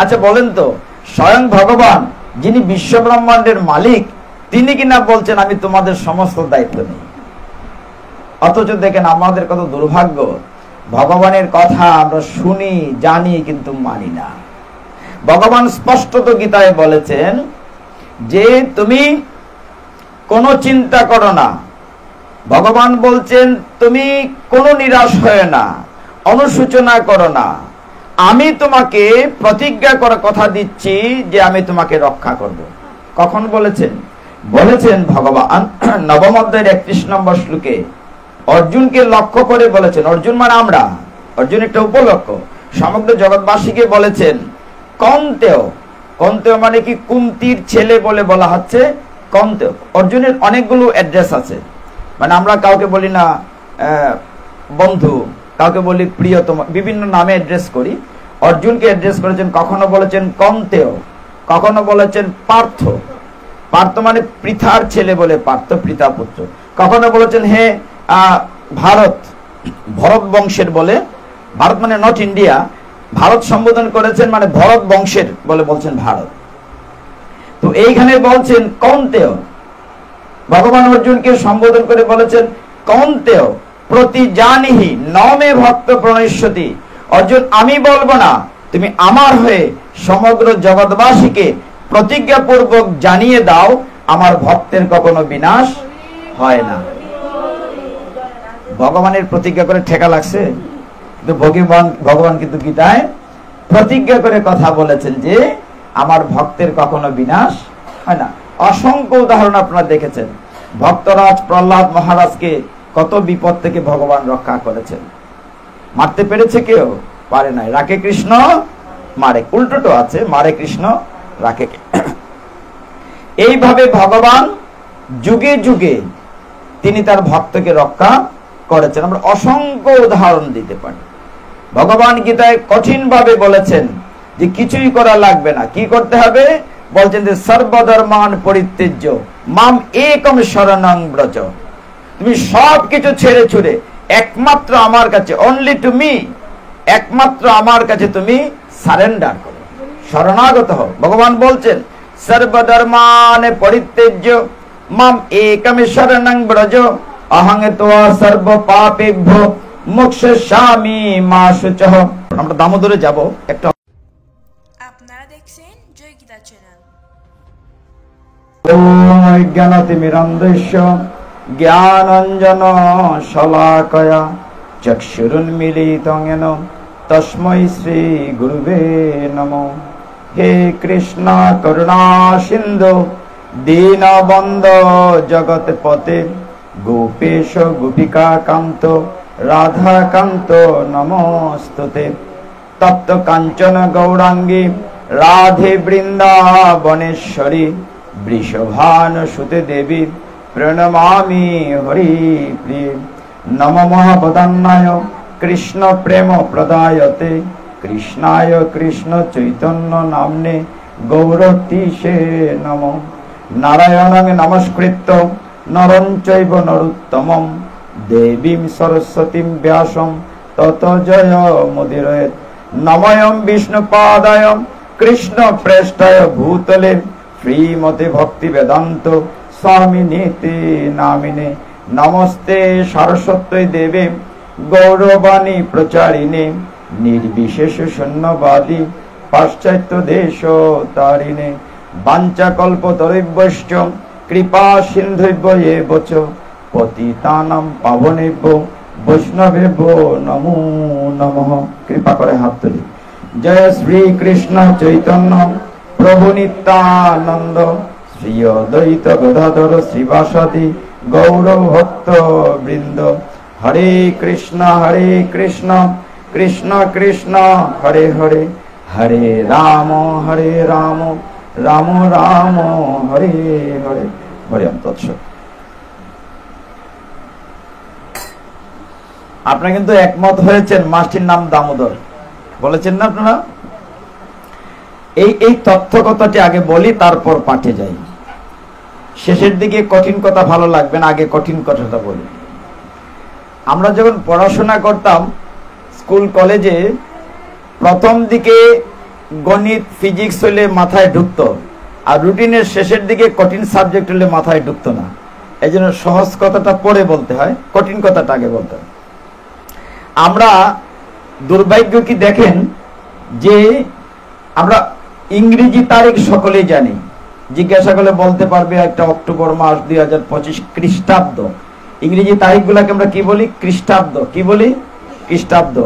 আচ্ছা বলেন তো, স্বয়ং ভগবান যিনি বিশ্ব ব্রহ্মাণ্ডের মালিক, তিনি কিনা বলছেন আমি তোমাদের সমস্ত দায়িত্ব নেই। অথচ দেখেন আমাদের কত দুর্ভাগ্য, ভগবানের কথা আমরা শুনি জানি কিন্তু মানি না। ভগবান স্পষ্টত গীতায় বলেছেন যে তুমি কোনো চিন্তা করো না। ভগবান বলছেন তুমি কোনো নিরাশ হয় না, অনুশোচনা করো না। আমি তোমাকে প্রতিজ্ঞা করে কথা দিচ্ছি যে আমি তোমাকে রক্ষা করব। কখন বলেছেন? বলেছেন ভগবান নবম অধ্যায়ের 31 নম্বর শ্লোকে অর্জুনকে লক্ষ্য করে বলেছেন। অর্জুন মানে আমরা, অর্জুন একটা উপলক্ষ। সমগ্র জগৎবাসীকে বলেছেন কন্তেয়। কন্তেয় মানে কি? কুন্তির ছেলে বলে বলা হচ্ছে কন্তেয়। অর্জুনের অনেকগুলো অ্যাড্রেস আছে, মানে আমরা কাউকে বলি না বন্ধু, কাউকে বলি প্রিয়তম, বিভিন্ন নামে অ্যাড্রেস করি। অর্জুনকে অ্যাড্রেস করেছেন, কখনো বলেছেন কন্তেয়, কখনো বলেছেন পার্থ। পার্থ মানে পৃথার ছেলে বলে পার্থ, পৃথা পুত্র। কখনো বলেছেন হে ভারত, ভরত বংশের বলে, ভারত মানে নট ইন্ডিয়া, ভারত সম্বোধন করেছেন মানে ভরত বংশের বলে বলছেন ভারত। তো এইখানে বলছেন কন্তেয়। ভগবান অর্জুনকে সম্বোধন করে বলেছেন কন্তেয় প্রতি জানিহি নমে ভক্ত প্রণশ্যতি। অর্জুন আমি বলবো না, তুমি আমার হয়ে সমগ্র জগৎবাসীকে প্রতিজ্ঞাপূর্বক জানিয়ে দাও আমার ভক্তের কখনো বিনাশ হয় না। ভগবানের প্রতিজ্ঞা করে ঠেকা লাগছে, কিন্তু ভগবান কিন্তু গীতায় প্রতিজ্ঞা করে কথা বলেছেন যে আমার ভক্তের কখনো বিনাশ হয় না। অসংখ্য উদাহরণ আপনারা দেখেছেন। ভক্তরাজ প্রহ্লাদ মহারাজকে কত বিপদ থেকে ভগবান রক্ষা করেছেন। মারতে পেরেছে কেউ? পারে নাই। রাখে কৃষ্ণ মারে, উল্টোটো আছে, মারে কৃষ্ণ রাখে। এইভাবে ভগবান যুগে যুগে তিনি তার ভক্তকে রক্ষা করেছেন। আমরা অসংখ্য উদাহরণ দিতে পারি। ভগবান গীতায় কঠিন ভাবে বলেছেন যে কিছুই করা লাগবে না। কি করতে হবে? বলছেন যে সর্বধর্মান পরিত্যজ্য মাম একম শরণং ব্রজ। তুমি সব কিছু ছেড়ে ছুড়ে একমাত্র আমার কাছে, অনলি টু মি, একমাত্র আমার কাছে তুমি সারেন্ডার করো, শরণাগত হও। ভগবান বলছেন সর্বধর্মান পরিত্যজ্য মাম একম শরণং ব্রজ অহং ত্বা সর্ব পাপেভ্যো মোক্ষয়িষ্যামি মা শুচঃ। আমরা দামোদরে যাব একটা। আপনারা দেখছেন জয় গীতা চ্যানেল। ওম অজ্ঞানতিমিরন্ধস্য জ্ঞানাঞ্জন শলাকয়া চক্ষুরুন্মীলিতং येन তস্मै শ্রী গুরুবে নমঃ। হে কৃষ্ণ করুণা সিন্ধু দীনবন্ধো জগৎপতে গোপেশ গোপিকা কান্ত রাধা কান্ত নমস্তুতে। তপ্ত কাঞ্চন গৌরাঙ্গী রাধে বৃন্দাবনেশ্বরী বৃষভানুসুতে দেবী প্রণমামি হরিপ্রিয়ে। নমঃ বদান্যায় কৃষ্ণ প্রেম প্রদায়তে কৃষ্ণায় কৃষ্ণ চৈতন্য নাম্নে গৌরতীশে নমঃ। নারায়ণং নমস্কৃত্য নরং চৈব নরোত্তমং দেবীং সরস্বতীং ব্যাসং ততো জয় মুদিরয়েৎ। নমঃ বিষ্ণুপাদায় কৃষ্ণ প্রেষ্ঠায় ভূতলে শ্রীমতে ভক্তি বেদান্ত স্বামিনীতি নামিনে। নমস্তে সরস্বতী দেবে গৌরবাণী প্রচারিণে নির্বিশেষ শূন্যবাদী পাশ্চাত্য দেশ তারিণে। বাঞ্ছাকল্পতরুভ্যশ্চ কৃপা সিন্ধুভ্য এব চ পতিতানাং পাবনেভ্যো বৈষ্ণবেভ্যো নমো নমঃ। কৃপা করে হাত তুলি। জয় শ্রী কৃষ্ণ চৈতন্য প্রভু নিত্যানন্দ শ্রী অদ্বৈত গদাধর শ্রীবাসাদি গৌর ভক্ত বৃন্দ। হরে কৃষ্ণ কৃষ্ণ কৃষ্ণ হরে হরে, হরে রাম রাম রাম হরে হরে। হরে তৎসৎ। আপনারা কিন্তু একমত হয়েছেন মাসটির নাম দামোদর, বলেছেন না আপনারা? এই তথ্য কথাটি আগে বলি, তারপর পাঠে যাই। শেষের দিকে কঠিন কথা ভালো লাগবে না, আগে কঠিন কথাটা বলি। আমরা যখন পড়াশোনা করতাম স্কুল কলেজে, প্রথম দিকে গণিত ফিজিক্স হলে মাথায় ঢুকতো, আর রুটিনের শেষের দিকে কঠিন সাবজেক্ট হলে মাথায় ঢুকতো না। এই জন্য সহজ কথাটা পরে বলতে হয়, কঠিন কথাটা আগে বলতে হয়। আমরা দুর্ভাগ্য কি দেখেন যে আমরা ইংরেজি তারিখ সকলেই জানি, জিজ্ঞাসা করলে বলতে পারবে একটা অক্টোবর মাস 2025 খ্রিস্টাব্দ। ইংরেজি তারিখগুলাকে আমরা কি বলি? খ্রিস্টাব্দ। কি বলি? খ্রিস্টাব্দ।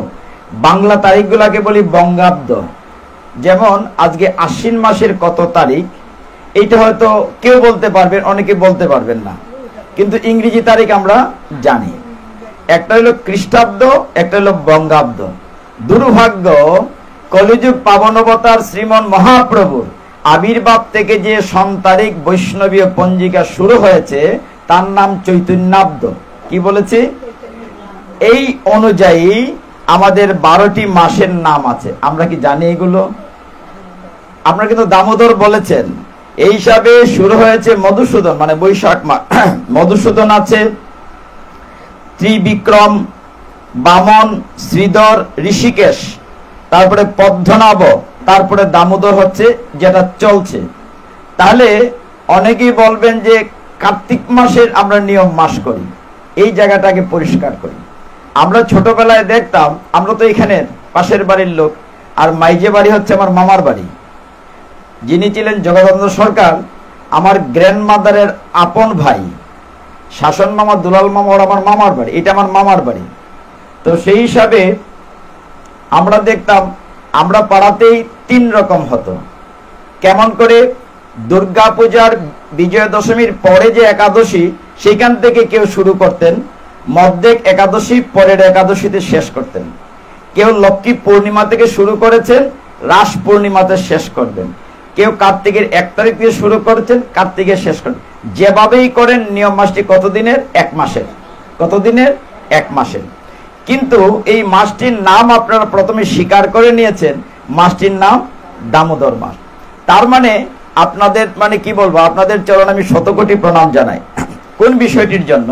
বাংলা তারিখগুলাকে বলি বঙ্গাব্দ। যেমন আজকে আশ্বিন মাসের কত তারিখ, এইটা হয়তো কেউ বলতে পারবেন, অনেকে বলতে পারবেন না, কিন্তু ইংরেজি তারিখ আমরা জানি। একটা হলো খ্রিস্টাব্দ, একটা হলো বঙ্গাব্দ। দুর্ভাগ্য, কলিযুগ পাবনবতার শ্রীমন মহাপ্রভুর আবির্ভাব থেকে যে সন তারিখ বৈষ্ণবীয় পঞ্জিকা শুরু হয়েছে তার নাম চৈতন্যাব্দ। কি বলেছি? এই অনুযায়ী আমাদের 12টি মাসের নাম আছে। আমরা কি জানি এগুলো? আপনারা কিন্তু দামোদর বলেছেন, এই হিসাবে শুরু হয়েছে মধুসূদন, মানে বৈশাখ মাস। মধুসূদন আছে, ত্রিবিক্রম, বামন, শ্রীধর, ঋষিকেশ, তারপরে পদ্মনাভ, তারপরে দামোদর হচ্ছে যেটা চলছে। তাহলে অনেকেই বলবেন যে কার্তিক মাসের আমরা নিয়ম মাস করি, এই জায়গাটাকে পরিষ্কার করি। আমরা ছোটবেলায় দেখতাম, আমরা তো এখানে পাশের বাড়ির লোক, আর মাইজে বাড়ি হচ্ছে আমার মামার বাড়ি। যিনি ছিলেন জগদানন্দ সরকার, আমার গ্র্যান্ডমাদারের আপন ভাই, শাসন মামা, দুলাল মামা, ওর আমার মামার বাড়ি, এটা আমার মামার বাড়ি। তো সেই হিসাবে আমরা দেখতাম, আমরা পাড়াতেই 3 রকম হতো। কেমন করে? দুর্গা পূজার বিজয়া দশমীর পরে যে একাদশী, সেখান থেকে কেউ শুরু করতেন, মধ্যেক একাদশী পরের একাদশীতে শেষ করতেন। কেউ লক্ষ্মী পূর্ণিমা থেকে শুরু করেছেন, রাস পূর্ণিমাতে শেষ করবেন। কেউ কার্তিকের 1 তারিখ থেকে শুরু করেছেন, কার্তিকের শেষ করবেন। যেভাবেই করেন নিয়ম মাসটি কত দিনের? 1 মাসের। কত দিনের? 1 মাসের। কিন্তু এই মাসটির নাম আপনারা প্রথমে স্বীকার করে নিয়েছেন, মাসটির নাম দামোদর মাস। তার মানে আপনাদের, মানে কি বলবো, আপনাদের চরণ আমি শতকোটি প্রণাম জানাই। কোন বিষয়টির জন্য?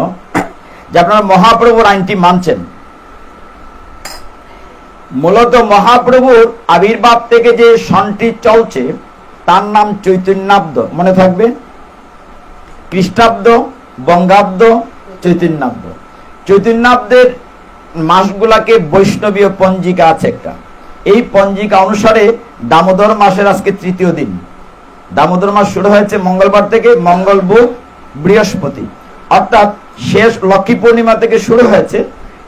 যে আপনারা মহাপ্রভুর আইনটি মানছেন। মূলত মহাপ্রভুর আবির্ভাব থেকে যে সনটি চলছে তার নাম চৈতন্যাব্দ। মনে থাকবে, খ্রিস্টাব্দ, বঙ্গাব্দ, চৈতন্যাব্দ। চৈতন্যাব্দের মাসগুলাকে বৈষ্ণবীয় পঞ্জিকা আছে একটা, এই পঞ্জিকা অনুসারে দামোদর মাসের আজকে 3য় দিন। দামোদর মাস শুরু হয়েছে মঙ্গলবার থেকে, মঙ্গল, বুধ, বৃহস্পতি, অর্থাৎ শেষ লক্ষ্মী পূর্ণিমা থেকে শুরু হয়েছে,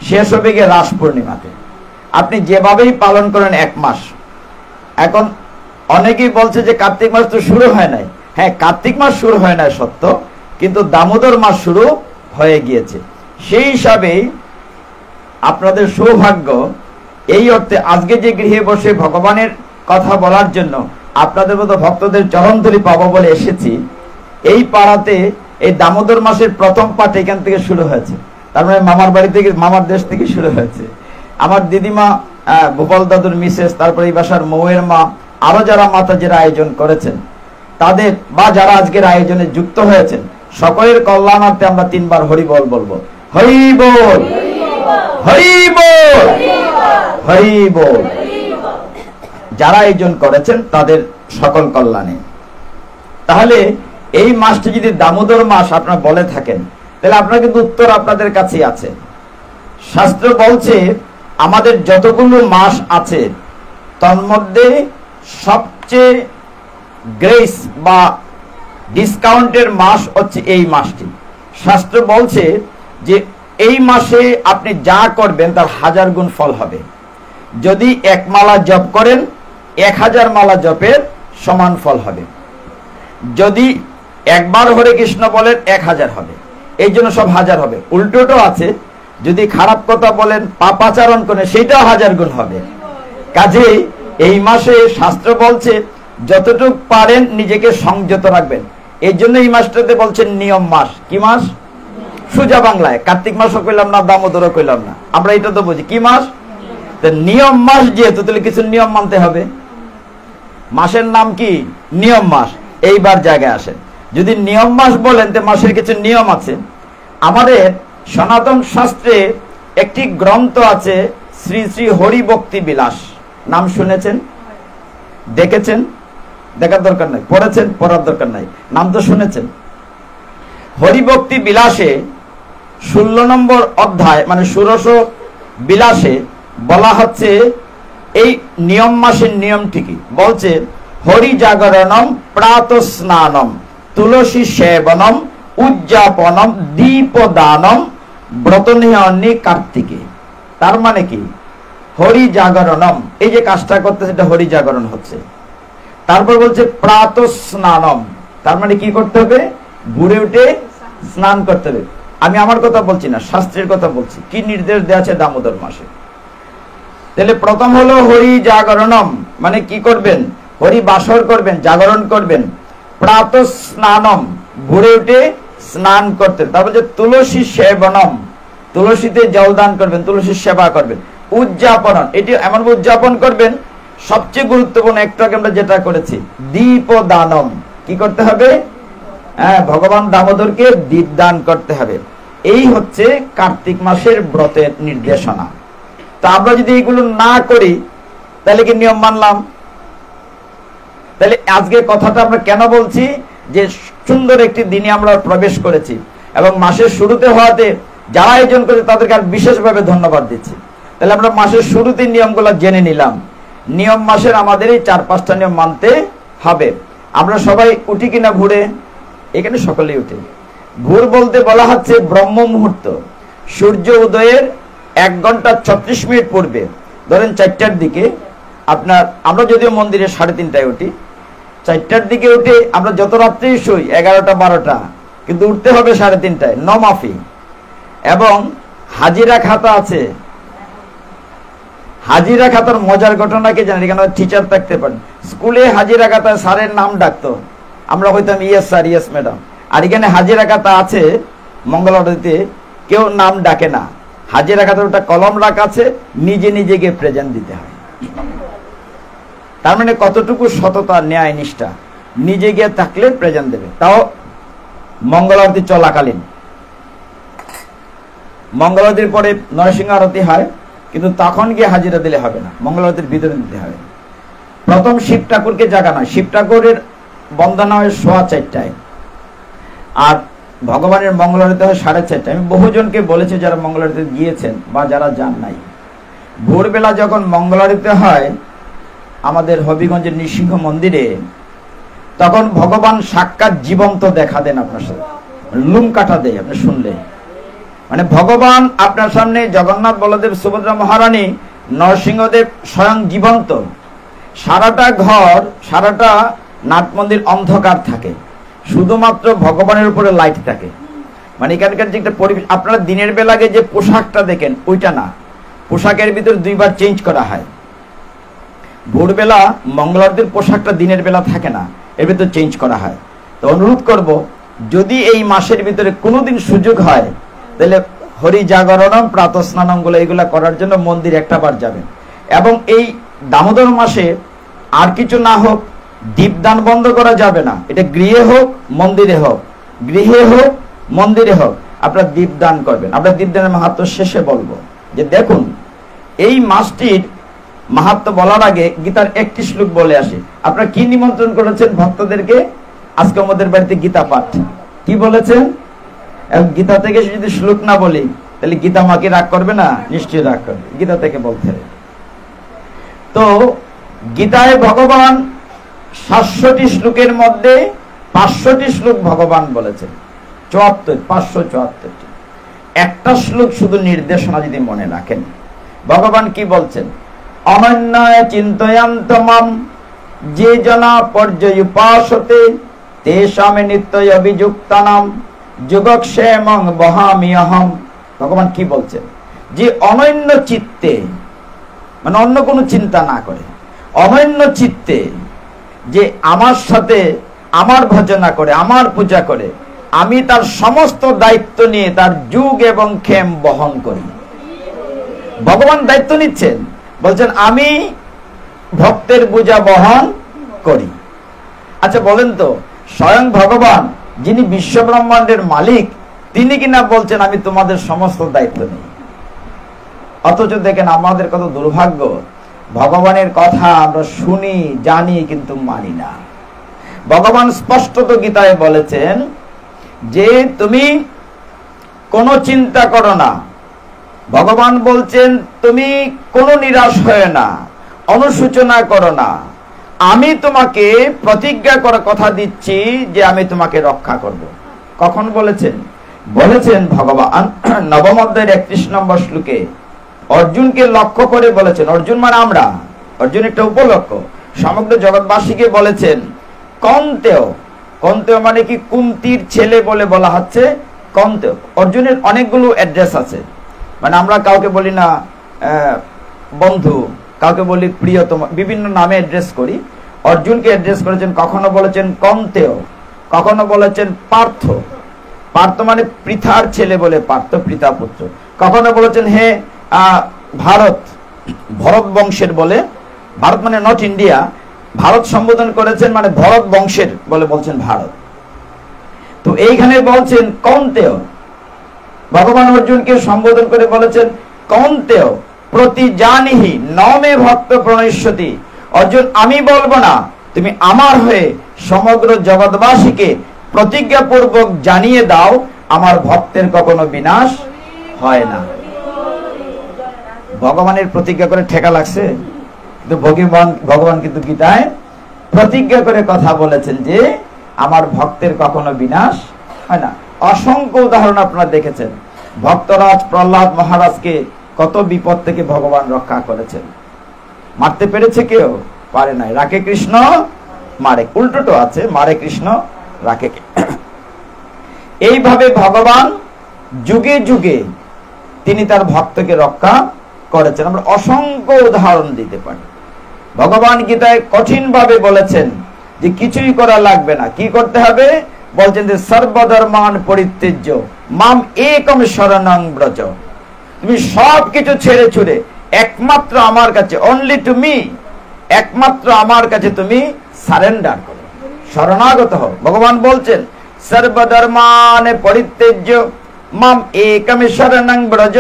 শেষ হবে গিয়ে রাস পূর্ণিমাতে। আপনি যেভাবেই পালন করেন 1 মাস। এখন অনেকেই বলছে যে কার্তিক মাস তো শুরু হয় নাই। হ্যাঁ, কার্তিক মাস শুরু হয় নাই সত্য, কিন্তু দামোদর মাস শুরু হয়ে গিয়েছে। সেই হিসাবেই আপনাদের সৌভাগ্য, এই অর্থে আজকে যে গৃহে বসে ভগবানের কথা বলার জন্য আপনাদের মতো ভক্তদের চরণধরি পাবো বলে এসেছি। এই পাড়াতে এই দামোদর মাসের প্রথম পাঠ এখান থেকে শুরু হয়েছে। তার মানে মামার বাড়ি থেকে, মামার দেশ থেকে শুরু হয়েছে। আমার দিদিমা, গোপাল দাদুর মিসেস, তারপরে এই বাসার মৌয়ের মা, আরো যারা মাতাজিরা আয়োজন করেছেন তাদের, বা যারা আজকের আয়োজনে যুক্ত হয়েছেন, সকলের কল্যাণার্থে আমরা 3 বার হরি বল বলবো। হরি বল, হরি বল, হরি বল। যারা আয়োজন করেছেন তাদের সকল কল্যাণে। তাহলে এই মাসটি যদি দামোদর মাস আপনারা বলে থাকেন, তাহলে আপনার কিন্তু উত্তর আপনাদের কাছেই আছে। শাস্ত্র বলছে আমাদের যতগুলো মাস আছে তার মধ্যে সবচেয়ে গ্রেস বা ডিসকাউন্টের মাস হচ্ছে এই মাসটি। শাস্ত্র বলছে যে এই মাসে আপনি যা করবেন তার 1000 গুণ ফল হবে। যদি 1 মালা জপ করেন, 1000 মালা জপের সমান ফল হবে। যদি একবার হরে কৃষ্ণ বলেন 1000 হবে। এই জন্য সব 1000 হবে। উল্টোটাও আছে, যদি খারাপ কথা বলেন, পাপাচারণ করেন, সেটাও 1000 গুণ হবে। কাজেই এই মাসে শাস্ত্র বলছে যতটুকু পারেন নিজেকে সংযত রাখবেন। এই জন্য এই মাসটাতে বলছেন নিয়ম মাস। কি মাস? সোজা বাংলায় কার্তিক মাসও কইলাম না, দামোদরও কইলাম না, আমরা এটা তো বুঝি কি মাস। নিয়ম মাস যেহেতু, তাহলে কিছু নিয়ম মানতে হবে। মাসের নাম কি? নিয়ম মাস। এইবার জায়গায় আসেন, যদি নিয়ম মাস বলেন তো মাসের কিছু নিয়ম আছে। আমাদের সনাতন শাস্ত্রে একটি গ্রন্থ আছে, শ্রী শ্রী হরি ভক্তি বিলাস। নাম শুনেছেন? দেখেছেন, দেখার দরকার নাই, পড়েছেন, পড়ার দরকার নাই, নাম তো শুনেছেন। হরিভক্তি বিলাসে 16 নম্বর অধ্যায় মানে ষোড়শ বিলাসে বলা হচ্ছে এই নিয়ম মাসের নিয়ম ঠিকই বলছে, হরি জাগরণম প্রাত স্নানম তুলসী সেবনম উজ্জাপনম দীপদানম ব্রতনিহনি কার্তিকে। তার মানে কি, হরি জাগরণম, এই যে কাজটা করতে সেটা হরি জাগরণ হচ্ছে। তারপর বলছে প্রাত স্নানম, তার মানে কি করতে হবে, ভোরে উঠে স্নান করতে হবে। আমি আমার কথা বলছি না, শাস্ত্রের কথা বলছি, কি নির্দেশ দেওয়া আছে দামোদর মাসে। তাহলে প্রথম হলো হরি জাগরণম, মানে কি করবেন, হরি বাসর করবেন, জাগরণ করবেন। প্রাত স্নানম, ভোরে উঠে স্নান করতে। তারপর যে তুলসী সেবনম, তুলসীতে জলদান করবেন, তুলসীর সেবা করবেন। উজ্জাপন, এটি এমন উজ্জাপন করবেন, সবচেয়ে গুরুত্বপূর্ণ একটু আগে আমরা যেটা করেছি, দীপদানম, কি করতে হবে, ভগবান দামোদরকে দীপদান করতে হবে। এই হচ্ছে কার্তিক মাসের ব্রতের নির্দেশনা। তা আমরা যদি এগুলো না করি তাহলে কি নিয়ম মানলাম? তাহলে আজকে কথাটা আমরা কেন বলছি, যে সুন্দর একটি দিনে আমরা প্রবেশ করেছি এবং মাসের শুরুতে হওয়াতে যারা আয়োজন করেছে তাদেরকে আর বিশেষভাবে ধন্যবাদ দিচ্ছি। তাহলে আমরা মাসের শুরুতে নিয়মগুলো জেনে নিলাম। নিয়ম মাসের আমাদের এই 4-5টা নিয়ম মানতে হবে। আমরা সবাই উঠি কিনা ভোরে? এখানে সকলেই উঠে। ভোর বলতে বলা হচ্ছে ব্রহ্ম মুহূর্ত, সূর্য উদয়ের 1 ঘন্টা 36 মিনিট পূর্বে, ধরেন 4টার দিকে আপনার, আমরা যদিও মন্দিরে 3:30টায় উঠি, 4টার দিকে উঠে আমরা যত রাত্রি শুই 11টা 12টা, কিন্তু উঠতে হবে 3:30টায় নমাফি। এবং হাজিরা খাতা আছে, হাজিরা খাতার মজার ঘটনা কি জানেন? এখানে টিচার থাকতে পারেন, স্কুলে হাজিরা খাতায় স্যারের নাম ডাকতো, আমরা হইতাম ইয়েস স্যার, ইয়েস ম্যাডাম। আর এখানে হাজিরা খাতা আছে মঙ্গলারতিতে, কেউ নাম ডাকে না, হাজিরা খাতার ওটা কলম রাখা আছে, নিজে নিজে গিয়ে প্রেজেন্ট দিতে হয়। তার মানে কতটুকু সততা, ন্যায়, নিষ্ঠা, নিজে গিয়ে থাকলে প্রেজেন্ট দেবে, তাও মঙ্গলারতি চলাকালীন। মঙ্গলারতির পরে নরসিংহ আরতি হয়, কিন্তু তখন গিয়ে হাজিরা দিলে হবে না, মঙ্গলারতির ভিতরে দিতে হবে। প্রথম শিব ঠাকুরকে জাগানো হয়, শিব ঠাকুরের বন্দনা হয় 4:15টায়, আর ভগবানের মঙ্গলারতি হয় 4:30টায়। আমি বহুজনকে বলেছি যারা মঙ্গলারতি গিয়েছেন বা যারা যান নাই, ভোরবেলা যখন মঙ্গলারতি হয় আমাদের হবিগঞ্জের নৃসিংহ মন্দিরে, তখন ভগবান সাক্ষাৎ জীবন্ত দেখা দেন আপনার সাথে, লুম কাটা দেয় আপনি শুনলে। মানে ভগবান আপনার সামনে, জগন্নাথ, বলদেব, সুভদ্রা মহারানী, নরসিংহদেব স্বয়ং জীবন্ত। সারাটা ঘর, সারাটা নাট মন্দির অন্ধকার থাকে, শুধুমাত্র ভগবানের উপরে লাইট থাকে। মানে এখানকার যে একটা পরিবেশ, আপনারা দিনের বেলাকে যে পোশাকটা দেখেন ওইটা না, পোশাকের ভিতর 2বার চেঞ্জ করা হয়। ভোরবেলা মঙ্গলারতির পোশাকটা দিনের বেলা থাকে না, এর ভিতর চেঞ্জ করা হয়। তো অনুরোধ করব, যদি এই মাসের ভিতরে কোনোদিন সুযোগ হয় তাহলে হরি জাগরণম, প্রাতঃ স্নানম গুলো এগুলা করার জন্য মন্দির একটা বার যাবেন। এবং এই দামোদর মাসে আর কিছু না হোক, দীপদান বন্ধ করা যাবে না। এটা গৃহে হোক মন্দিরে হোক, গৃহে হোক মন্দিরে হোক, আপনারা দীপদান করবেন। আমরা দীপদানের মাহাত্ম্য শেষে বলবো। যে দেখুন, এই মাসটির মাহাত্ম্য বলার আগে গীতার একটি শ্লোক বলে আসে। আপনারা কি নিমন্ত্রণ করেছেন ভক্তদেরকে? আজকে আমাদের বাড়িতে গীতা পাঠ। কি বলেছেন? গীতা থেকে যদি শ্লোক না বলি তাহলে গীতা মাকে রাগ করবে না? নিশ্চয়ই রাগ করবে। গীতা থেকে বলতে হবে। তো গীতায় ভগবান 700টি শ্লোকের মধ্যে 500টি শ্লোক ভগবান বলেছেন, 574টি। একটা শ্লোক শুধু নির্দেশনা যদি মনে রাখেন, ভগবান কি বলছেন? অনন্যয় চিন্তয়ান্তমাম যে জনা পর্যয়ুপাসতে তেষামে নিত্যয় অভিযুক্তানাম যোগক্ষেমং বহামিয়হম। ভগবান কি বলছেন? যে অনন্য চিত্তে, মানে অন্য কোনো চিন্তা না করে, অনন্য চিত্তে যে আমার সাথে আমার ভজনা করে, আমার পূজা করে, আমি তার সমস্ত দায়িত্ব নিয়ে তার যুগ এবং ক্ষেম বহন করি। ভগবান দায়িত্ব নিচ্ছেন, বলছেন আমি ভক্তের বোঝা বহন করি। আচ্ছা বলেন তো, স্বয়ং ভগবান যিনি বিশ্ব ব্রহ্মাণ্ডের মালিক, তিনি কিনা বলছেন আমি তোমাদের সমস্ত দায়িত্ব নিই। অথচ দেখেন আমাদের কত দুর্ভাগ্য, ভগবানের কথা আমরা শুনি জানি কিন্তু মানি না। ভগবান স্পষ্টত গীতায় বলেছেন যে তুমি কোনো চিন্তা করো না। ভগবান বলছেন তুমি কোনো নিরাশ হয় না, অনুশোচনা করো না। আমি তোমাকে প্রতিজ্ঞা করে কথা দিচ্ছি যে আমি তোমাকে রক্ষা করব। কখন বলেছেন? বলেছেন ভগবান নবম অধ্যায়ের 31 নম্বর শ্লোকে অর্জুনকে লক্ষ্য করে বলেছেন। অর্জুন মানে আমরা, অর্জুন একটা উপলক্ষ। সমগ্র জগৎবাসীকে বলেছেন কন্তেয়। কন্তেয় মানে কি? কুন্তির ছেলে বলে বলা হচ্ছে কন্তেয়। অর্জুনের অনেকগুলো অ্যাড্রেস আছে, মানে আমরা কাউকে বলি না বন্ধু, কাউকে বলি প্রিয়তম, বিভিন্ন নামে অ্যাড্রেস করি। অর্জুনকে অ্যাড্রেস করেছেন, কখনো বলেছেন কন্তেয়, কখনো বলেছেন পার্থ। পার্থ মানে পৃথার ছেলে বলে পার্থ, পৃথা পুত্র। কখনো বলেছেন হে ভারত, ভরত বংশের বলে। ভারত মানে নট ইন্ডিয়া, ভারত সম্বোধন করেছেন মানে ভরত বংশের বলে বলছেন ভারত। তো এইখানে বলছেন কন্তেয়। ভগবান অর্জুনকে সম্বোধন করে বলেছেন কন্তেয় প্রতি জানিহি নমে ভক্ত প্রণশ্যতি। অর্জুন আমি বলবো না, তুমি আমার হয়ে সমগ্র জগৎবাসীকে প্রতিজ্ঞাপূর্বক জানিয়ে দাও আমার ভক্তের কখনো বিনাশ হয় না। ভগবানের প্রতিজ্ঞা করে ঠেকা লাগছে, কিন্তু ভগবান কিন্তু গীতায় প্রতিজ্ঞা করে কথা বলেছেন যে আমার ভক্তের কখনো বিনাশ হয় না। অসংখ্য উদাহরণ আপনারা দেখেছেন। ভক্তরাজ প্রহ্লাদ মহারাজকে কত বিপদ থেকে ভগবান রক্ষা করেছেন। মারতে পেরেছে কেউ? পারে নাই। রাখে কৃষ্ণ মারে, উল্টোটো আছে, মারে কৃষ্ণ রাখে। এইভাবে ভগবান যুগে যুগে তিনি তার ভক্তকে রক্ষা করেছেন। আমরা অসংখ্য উদাহরণ দিতে পারি। ভগবান গীতায় কঠিন ভাবে বলেছেন যে কিছুই করা লাগবে না। কি করতে হবে? বলছেন যে সর্বধর্মান পরিত্যাজ্য মাম একম শরণং ব্রজ। তুমি সব কিছু ছেড়ে ছুড়ে একমাত্র আমার কাছে, অনলি টু মি, একমাত্র আমার কাছে তুমি সারেন্ডার করো, শরণাগত হও। ভগবান বলছেন সর্বধর্মান পরিত্যাজ্য মাম একম শরণং ব্রজ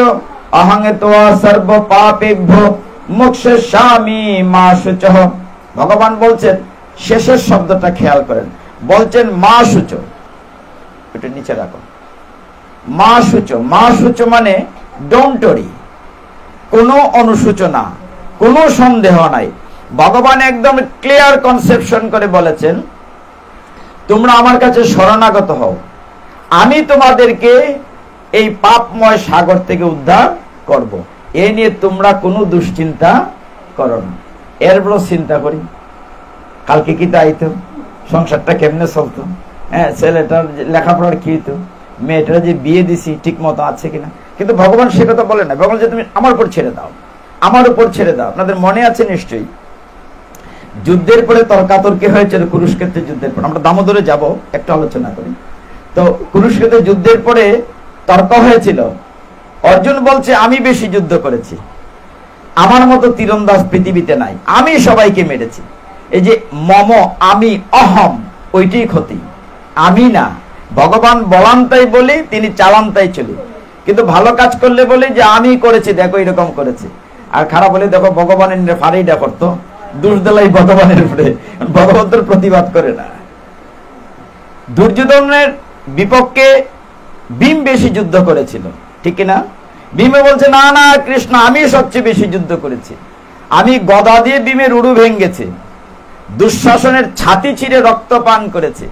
অহং ত্বা সর্ব পাপেভ্যো মোক্ষয়িষ্যামি মা শুচঃ। ভগবান বলছেন, শেষের শব্দটা খেয়াল করেন, বলছেন মা শুচ, এটা নিচে রাখো, মা শুচ। মা শুচ মানে ডোন্ট ওয়ারি, কোনো অনুশোচনা, কোনো সন্দেহ নাই। ভগবান একদম ক্লিয়ার কনসেপশন করে বলেছেন তোমরা আমার কাছে শরণাগত হও, আমি তোমাদেরকে এই পাপময় সাগর থেকে উদ্ধার করব। এই নিয়ে তোমরা কোনো দুশ্চিন্তা করো না। এর বড় চিন্তা করি কালকে কি তাইতো, সংসারটা কেমনে চলতো, হ্যাঁ, ছেলেটার লেখাপড়ার কি হইতো, মেয়েটার যে বিয়ে দিছি ঠিক মতো আছে কিনা। কিন্তু ভগবান সে কথা বলে না। ভগবান যে তুমি আমার উপর ছেড়ে দাও, আমার উপর ছেড়ে দাও। আপনাদের মনে আছে নিশ্চয়ই যুদ্ধের পরে তর্কাতর্কি হয়েছিল, কুরুক্ষেত্রের যুদ্ধের পর। আমরা দামোদরে যাব, একটু আলোচনা করি। তো কুরুক্ষেত্রের যুদ্ধের পরে তর্ক হয়েছিল। অর্জুন বলছে আমি বেশি যুদ্ধ করেছি, আমার মতো তীরন্দাজ পৃথিবীতে নাই, আমি সবাইকে মেরেছি। এই যে মম, আমি, অহম, ওইটাই ক্ষতি, আমি না। ভগবান বলান তাই বলি, তিনি চালান তাই চলি। কিন্তু ভালো কাজ করলে বলি যে আমি করেছি, দেখো এরকম করেছি। আর খারাপ হলে দেখো ভগবানের ফাড়িটা করতো, দোষ দিলাই ভগবানের উপরে, ভগবান তোর প্রতিবাদ করে না। দুর্যোধনের বিপক্ষে ভীম বেশি যুদ্ধ করেছিল, ঠিক না? ভীমে বলছে না না কৃষ্ণ, আমি সবচেয়ে বেশি যুদ্ধ করেছি, আমি গদা দিয়ে ভীমের উড়ু ভেঙেছি, দুঃশাসনের ছাতি ছিঁড়ে রক্ত পান করেছে।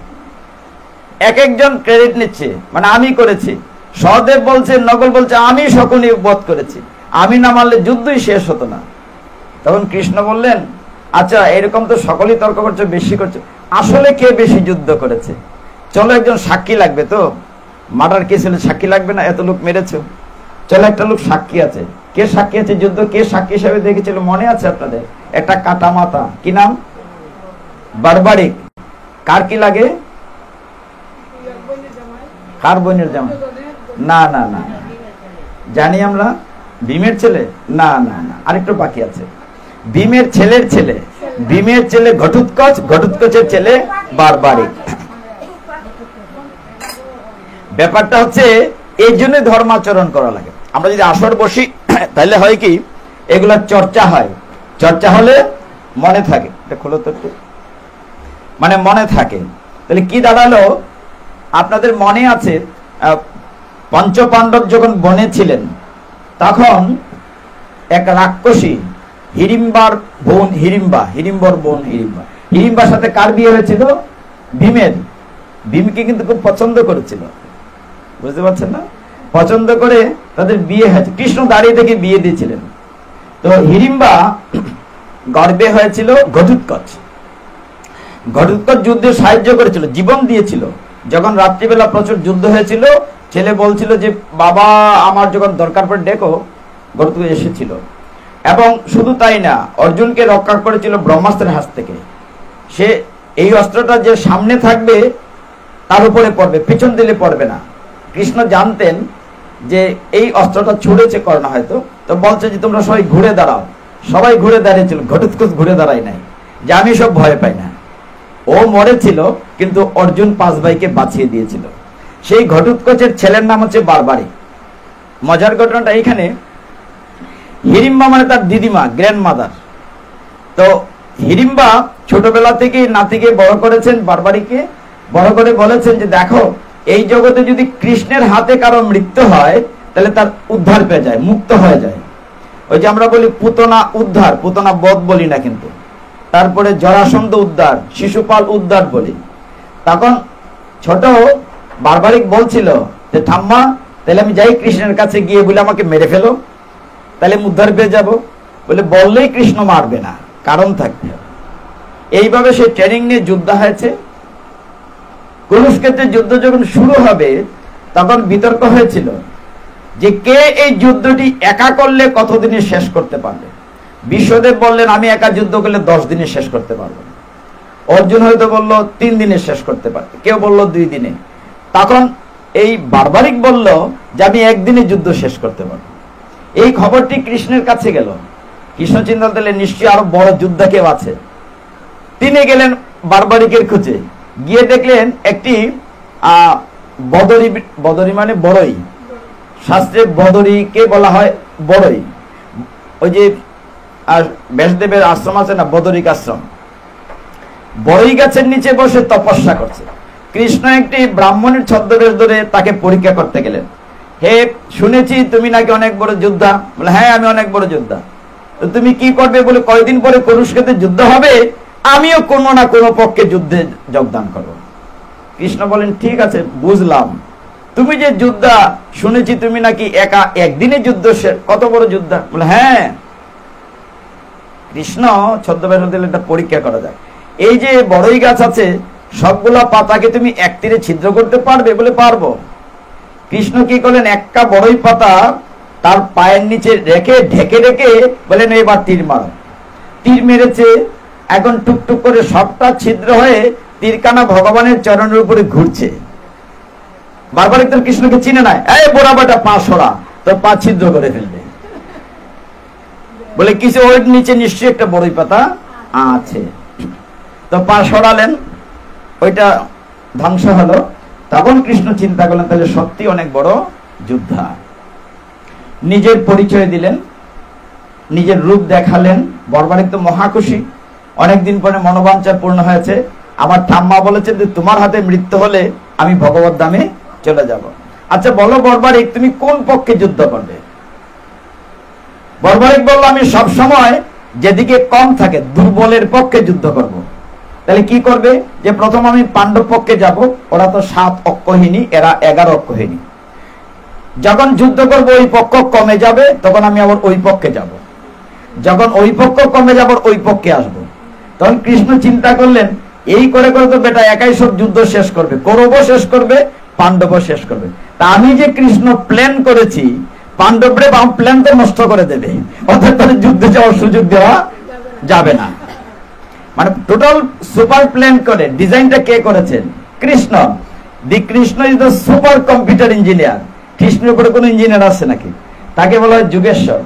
এক একজন ক্রেডিট নিচ্ছে, মানে আমি করেছি। সহদেব বলছে, নকল বলছে আমি শকুনি বধ করেছি, আমি না মারলে যুদ্ধই শেষ হতো না। তখন কৃষ্ণ বললেন আচ্ছা এরকম তো সকলেই তর্ক করছে, বেশি করছে, আসলে কে বেশি যুদ্ধ করেছে? চলো একজন সাক্ষী লাগবে। তো মার্ডার কেস হলে সাক্ষী লাগবে না? এত লোক মেরেছো, চলো একটা লোক সাক্ষী আছে। কে সাক্ষী আছে? যুদ্ধ কে সাক্ষী হিসাবে দেখেছিল মনে আছে আপনাদের? একটা কাটা মাথা, কি নাম? বারবারিক। কার কি লাগে? কার বোনের জামাই? না না না, জানি আমরা ভীমের ছেলে, না না না, আরেকটু বাকি আছে। ভীমের ছেলের ছেলে, ভীমের ছেলে ঘটোৎকচ, ঘটোৎকচের ছেলে বারবারিক। ব্যাপারটা হচ্ছে এই জন্য ধর্মাচরণ করা লাগে। আমরা যদি আসর বসি তাহলে হয় কি, এগুলা চর্চা হয়। চর্চা হলে মনে থাকে, এটা খোলো তো একটু, মানে মনে থাকে। তাহলে কি দাঁড়ালো, আপনাদের মনে আছে পঞ্চপাণ্ডব যখন বনে ছিলেন তখন এক রাক্ষসী হিড়িম্বার বোন হিড়িম্বর বোন হিড়িম্বার সাথে কার বিয়ে হয়েছিল? ভীমের। ভীমকে কিন্তু খুব পছন্দ করেছিল, বুঝতে পারছেন না? পছন্দ করে তাদের বিয়ে হয়েছে, কৃষ্ণ দাঁড়িয়ে থেকে বিয়ে দিয়েছিলেন। তো হিড়িম্বা গর্বে হয়েছিল ঘটোৎকচ যুদ্ধে সাহায্য করেছিল, জীবন দিয়েছিল। যখন রাত্রিবেলা প্রচুর যুদ্ধ হয়েছিল, ছেলে বলছিল যে বাবা আমার যখন দরকার পড়ে ডেকো, ঘটোৎকচ এসেছিল। এবং শুধু তাই না, অর্জুনকে রক্ষা করেছিল ব্রহ্মাস্ত্রের হাত থেকে। সে এই অস্ত্রটা যে সামনে থাকবে তার উপরে পড়বে, পিছন দিলে পড়বে না। কৃষ্ণ জানতেন যে এই অস্ত্রটা ছুড়েছে কর্ণ হয়তো, তো বলছে যে তোমরা সবাই ঘুরে দাঁড়াও। সবাই ঘুরে দাঁড়িয়েছিল, ঘটোৎকচ ঘুরে দাঁড়ায় নাই, যে আমি সব ভয় পাই না। ও মরেছিল কিন্তু অর্জুন 5 ভাইকে বাঁচিয়ে দিয়েছিল। সেই ঘটোৎকচের ছেলের নাম হচ্ছে বারবারিক। মজার ঘটনাটা এইখানে, হিড়িম্বা মানে তার দিদিমা, গ্র্যান্ড মাদার। তো হিড়িম্বা ছোটবেলা থেকে নাতিকে বড় করেছেন, বারবারিকে বড় করে বলেছেন যে দেখো, এই জগতে যদি কৃষ্ণের হাতে কারো মৃত্যু হয় তাহলে তার উদ্ধার পেয়ে যায়, মুক্ত হয়ে যায়। ওই যে আমরা বলি পুতনা উদ্ধার, পুতনা বধ বলি না কিন্তু, তারপরে জরাসন্ধ উদ্ধার, শিশুপাল উদ্ধার বলি। তখন ছোট বারবারিক বলছিল যে ঠাম্মা, তাহলে আমি যাই কৃষ্ণের কাছে গিয়ে বলে আমাকে মেরে ফেলো, তাহলে আমি উদ্ধার পেয়ে যাব। বলে বললেই কৃষ্ণ মারবে না, কারণ থাকবে। এইভাবে সে ট্রেনিং নিয়ে যুদ্ধ হয়েছে। কুরুক্ষেত্রের যুদ্ধ যখন শুরু হবে তখন বিতর্ক হয়েছিল যে কে এই যুদ্ধটি একা করলে কতদিনে শেষ করতে পারবে। বিশ্বদেব বললেন আমি একা যুদ্ধ করলে 10 দিনে শেষ করতে পারবো। অর্জুন হয়তো বলল 3 দিনে শেষ করতে পারবে, কেউ বলল 2 দিনে। তখন এই বারবারিক বলল যে আমি 1 দিনে যুদ্ধ শেষ করতে পারবো। এই খবরটি কৃষ্ণের কাছে গেল। কৃষ্ণ চিন্তা করলেন নিশ্চয়ই আরো বড় যোদ্ধা কেউ আছে। তিনি গেলেন বারবারিকের খোঁজে, গিয়ে দেখলেন একটি বদরি মানে বড়ই, শাস্ত্রে বদরিকে বলা হয় বড়ই। ওই যে ব্যাসদেবের আশ্রম আছে না, বদরিক আশ্রম, বড়ই গাছের নিচে বসে তপস্যা করছে। কৃষ্ণ একটি ব্রাহ্মণের ছদ্মবেশ ধরে তাকে পরীক্ষা করতে গেলেন। হে, শুনেছি তুমি নাকি অনেক বড় যোদ্ধা। বলে হ্যাঁ, আমি অনেক বড় যোদ্ধা। তো তুমি কি করবে? বলে কয়দিন পরে কুরুক্ষেত্রে যুদ্ধ হবে, আমিও কোনো না কোনো পক্ষে যুদ্ধে যোগদান করব। কৃষ্ণ বলেন ঠিক আছে, বুঝলাম। তুমি যে যোদ্ধা, শুনেছি তুমি নাকি একা 1 দিনে যুদ্ধ শেষ, কত বড় যোদ্ধা। বলে হ্যাঁ। কৃষ্ণ ছদ্মবেশ দিলে একটা পরীক্ষা করা যায়। এই যে বড়ই গাছ আছে, সবগুলা পাতাকে তুমি এক তীরে ছিদ্র করতে পারবে? বলে পারবো। কৃষ্ণ কি করলেন, একটা বড়ই পাতা তার পায়ের নিচে রেখে ঢেকে রেখে বলেন এবার তীর মারো। তীর মেরেছে, এখন টুকটুক করে সবটা ছিদ্র হয়ে তীরকানা ভগবানের চরণের উপরে ঘুরছে। বারবার একদম কৃষ্ণকে চিনে নাই, এই বোরা বেটা পা সরা, তো পা ছিদ্র করে ফেলবে। বলে কিছু ওর নিচে নিশ্চয়ই একটা বড়ই পাতা আছে। তো পা সরালেন, ওইটা ধ্বংস হলো। তখন কৃষ্ণ চিন্তা করলেন তাহলে সত্যি অনেক বড় যোদ্ধা। নিজের পরিচয় দিলেন, নিজের রূপ দেখালেন। বরবারিক তো মহাখুশি, অনেকদিন পরে মনোবাঞ্ছা পূর্ণ হয়েছে। আমার ঠাম্মা বলেছে যে তোমার হাতে মৃত্যু হলে আমি ভগবত ধামে চলে যাব। আচ্ছা বলো বরবারিক, তুমি কোন পক্ষে যুদ্ধ করবে? বরবারিক বলল আমি সব সময় যেদিকে কম থাকে দুর্বলের পক্ষে যুদ্ধ করব। তাহলে কি করবে? যে প্রথম আমি পাণ্ডব পক্ষে যাব, ওরা তো 7 অক্ষহীনী, এরা 11 অক্ষহীনী। যখন যুদ্ধ করব ওই পক্ষ কমে যাবে, তখন আমি আবার ওই পক্ষে যাব। যখন ওই পক্ষ কমে যাব ওই পক্ষে আসব। তখন কৃষ্ণ চিন্তা করলেন এই করে করে তো বেটা একাই সব যুদ্ধ শেষ করবে, কৌরবও শেষ করবে, পাণ্ডবও শেষ করবে। তা আমি যে কৃষ্ণ প্ল্যান করেছি, পাণ্ডবরে প্ল্যান তো নষ্ট করে দেবে, অর্থাৎ তাদের যুদ্ধে যাওয়ার সুযোগ দেওয়া যাবে না। মানে টোটাল সুপার প্ল্যান করে ডিজাইনটা কে করেছেন? Krishna. The Krishna is the super computer engineer. কৃষ্ণের উপরে কোন ইঞ্জিনিয়ার আছে নাকি? তাকে বলা হয় যুগেশ্বর।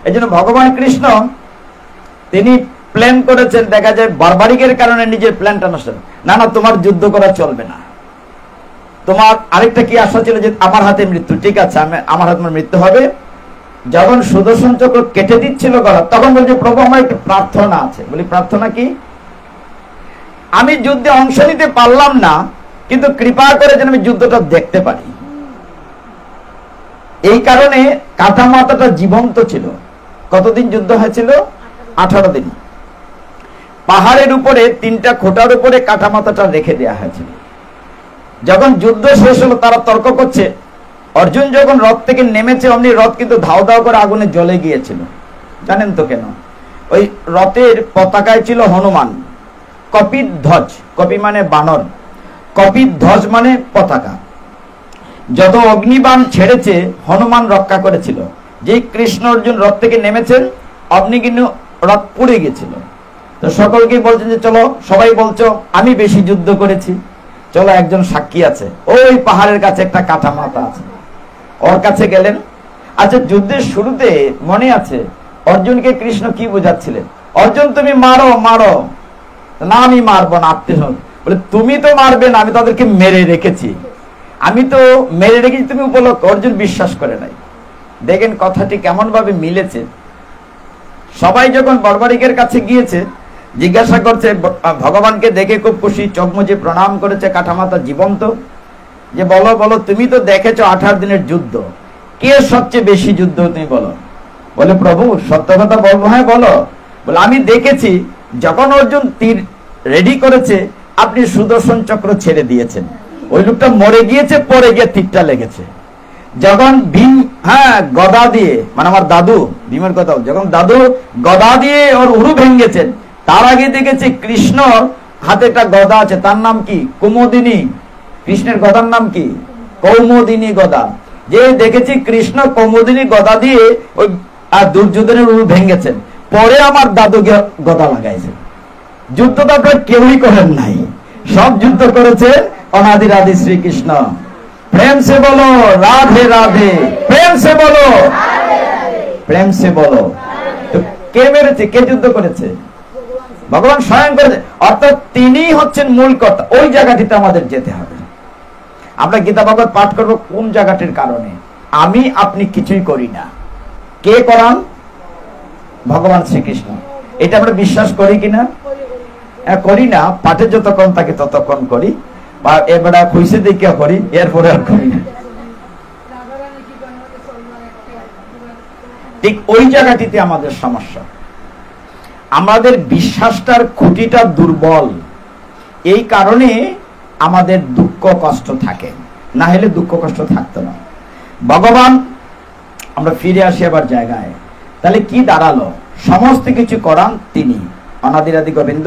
এই জন্য ভগবান কৃষ্ণ তিনি প্ল্যান করেছেন। দেখা যায় বারবারিকের কারণে নিজের প্ল্যানটা নষ্ট। না না, তোমার যুদ্ধ করা চলবে না। তোমার আরেকটা কি আশা ছিল যে আমার হাতে মৃত্যু, ঠিক আছে আমার হাতে মৃত্যু হবে, যখন সুদর্শন চক্র কেটে দিচ্ছিল গলা, তখন বলছে প্রভু আমার একটু প্রার্থনা আছে। বলি প্রার্থনা কি? আমি যুদ্ধে অংশ নিতে পারলাম না, কিন্তু কৃপা করে যেন আমি যুদ্ধটা দেখতে পারি। এই কারণে কাটা মাথাটা জীবন্ত ছিল। কতদিন যুদ্ধ হয়েছিল? 18 দিন। পাহাড়ের উপরে 3টা খোঁটার উপরে কাটা মাথাটা রেখে দেওয়া হয়েছিল। যখন যুদ্ধ শেষ হলো, তারা তর্ক করছে। অর্জুন যখন রথ থেকে নেমেছে, অমনি রথ কিন্তু ধাও ধাও করে আগুনে জ্বলে গিয়েছিল। জানেন তো কেন? ওই রথের পতাকায় ছিল হনুমান, কপিধ্বজ, কপি মানে বানর, কপিধ্বজ মানে পতাকা। যত অগ্নিবাণ ছেড়েছে হনুমান রক্ষা করেছিল। যেই কৃষ্ণ অর্জুন রথ থেকে নেমেছেন, অগ্নি কিন্তু রথ পুড়ে গেছিল। তো সকলকে বলছেন যে চলো, সবাই বলছো আমি বেশি যুদ্ধ করেছি, চলো একজন সাক্ষী আছে, ওই পাহাড়ের কাছে একটা কাটা মাথা আছে, ওর কাছে গেলেন। আচ্ছা, যুদ্ধের শুরুতে মনে আছে অর্জুনকে কৃষ্ণ কি বোঝাচ্ছিলেন? অর্জুন তুমি মারো মারো। না, আমি মারবো না। আত্মীয় বলে তুমি তো মারবে না, আমি তাদেরকে মেরে রেখেছি, আমি তো মেরে রেখেছি, তুমি উপলক্ষ। অর্জুন বিশ্বাস করে নাই। দেখেন কথাটি কেমন ভাবে মিলেছে। সবাই যখন বর্বরিকের কাছে গিয়েছে, জিজ্ঞাসা করছে, ভগবানকে দেখে খুব খুশি, চোখ মুজে প্রণাম করেছে, কাঠামাতা জীবন্ত, যে বলো বলো, তুমি তো দেখেছো 18 দিনের যুদ্ধ, কে সবচেয়ে বেশি যুদ্ধ তুমি বলো। বলে প্রভু সত্য কথা বলবো? হ্যাঁ বলো। বলে আমি দেখেছি যখন অর্জুন তীর রেডি করেছে, আপনি সুদর্শন চক্র ছেড়ে দিয়েছেন, ওই লোকটা মরে গিয়েছে, পরে গিয়ে তীরটা লেগেছে। যখন ভীম গদা দিয়ে, মানে আমার দাদু ভীমের কথা, যখন দাদু গদা দিয়ে ওর উরু ভেঙেছেন, তার আগে দেখেছি কৃষ্ণ হাতে একটা গদা আছে, তার নাম কি? কুমোদিনী। কৃষ্ণের গদার নাম কি? কৌমোদিনী গদা। যে দেখেছি কৃষ্ণ কৌমোদিনী গদা দিয়ে ওই দুর্যোধনের উরু ভেঙেছেন, পরে আমার দাদু গদা লাগাইছেন। যুদ্ধ তো আপনার কেউই করেন নাই, সব যুদ্ধ করেছে অনাদির আদি শ্রীকৃষ্ণ। প্রেম সে বলো রাধে রাধে, প্রেম সে বলো, প্রেম সে বলো। তো কে মেরেছে, কে যুদ্ধ করেছে? ভগবান স্বয়ং করেছে। অর্থাৎ তিনি হচ্ছেন মূল কর্তা। ওই জায়গাটিতে আমাদের যেতে হবে। আমরা গীতা ভাগবত পাঠ করবো কোন জায়গাটির কারণে? আমি আপনি কিছুই করি না, কে করান? ভগবান শ্রীকৃষ্ণ। এটা আমরা বিশ্বাস করি কিনা? করি না। পাঠে যতক্ষণ থাকে ততক্ষণ করি, বা এবারে খুঁজে দেখে করি, এরপরে আর করি না। ঠিক ওই জায়গাটিতে আমাদের সমস্যা। আমাদের বিশ্বাসটার খুঁটিটা দুর্বল, এই কারণে আমাদের দুঃখ কষ্ট থাকে, না হলে দুঃখ কষ্ট থাকতো না। ভগবান, আমরা ফিরে আসি আবার জায়গায়, তাহলে কি দাঁড়ালো? সমস্ত কিছু করান তিনি, অনাদিরাদি গোবিন্দ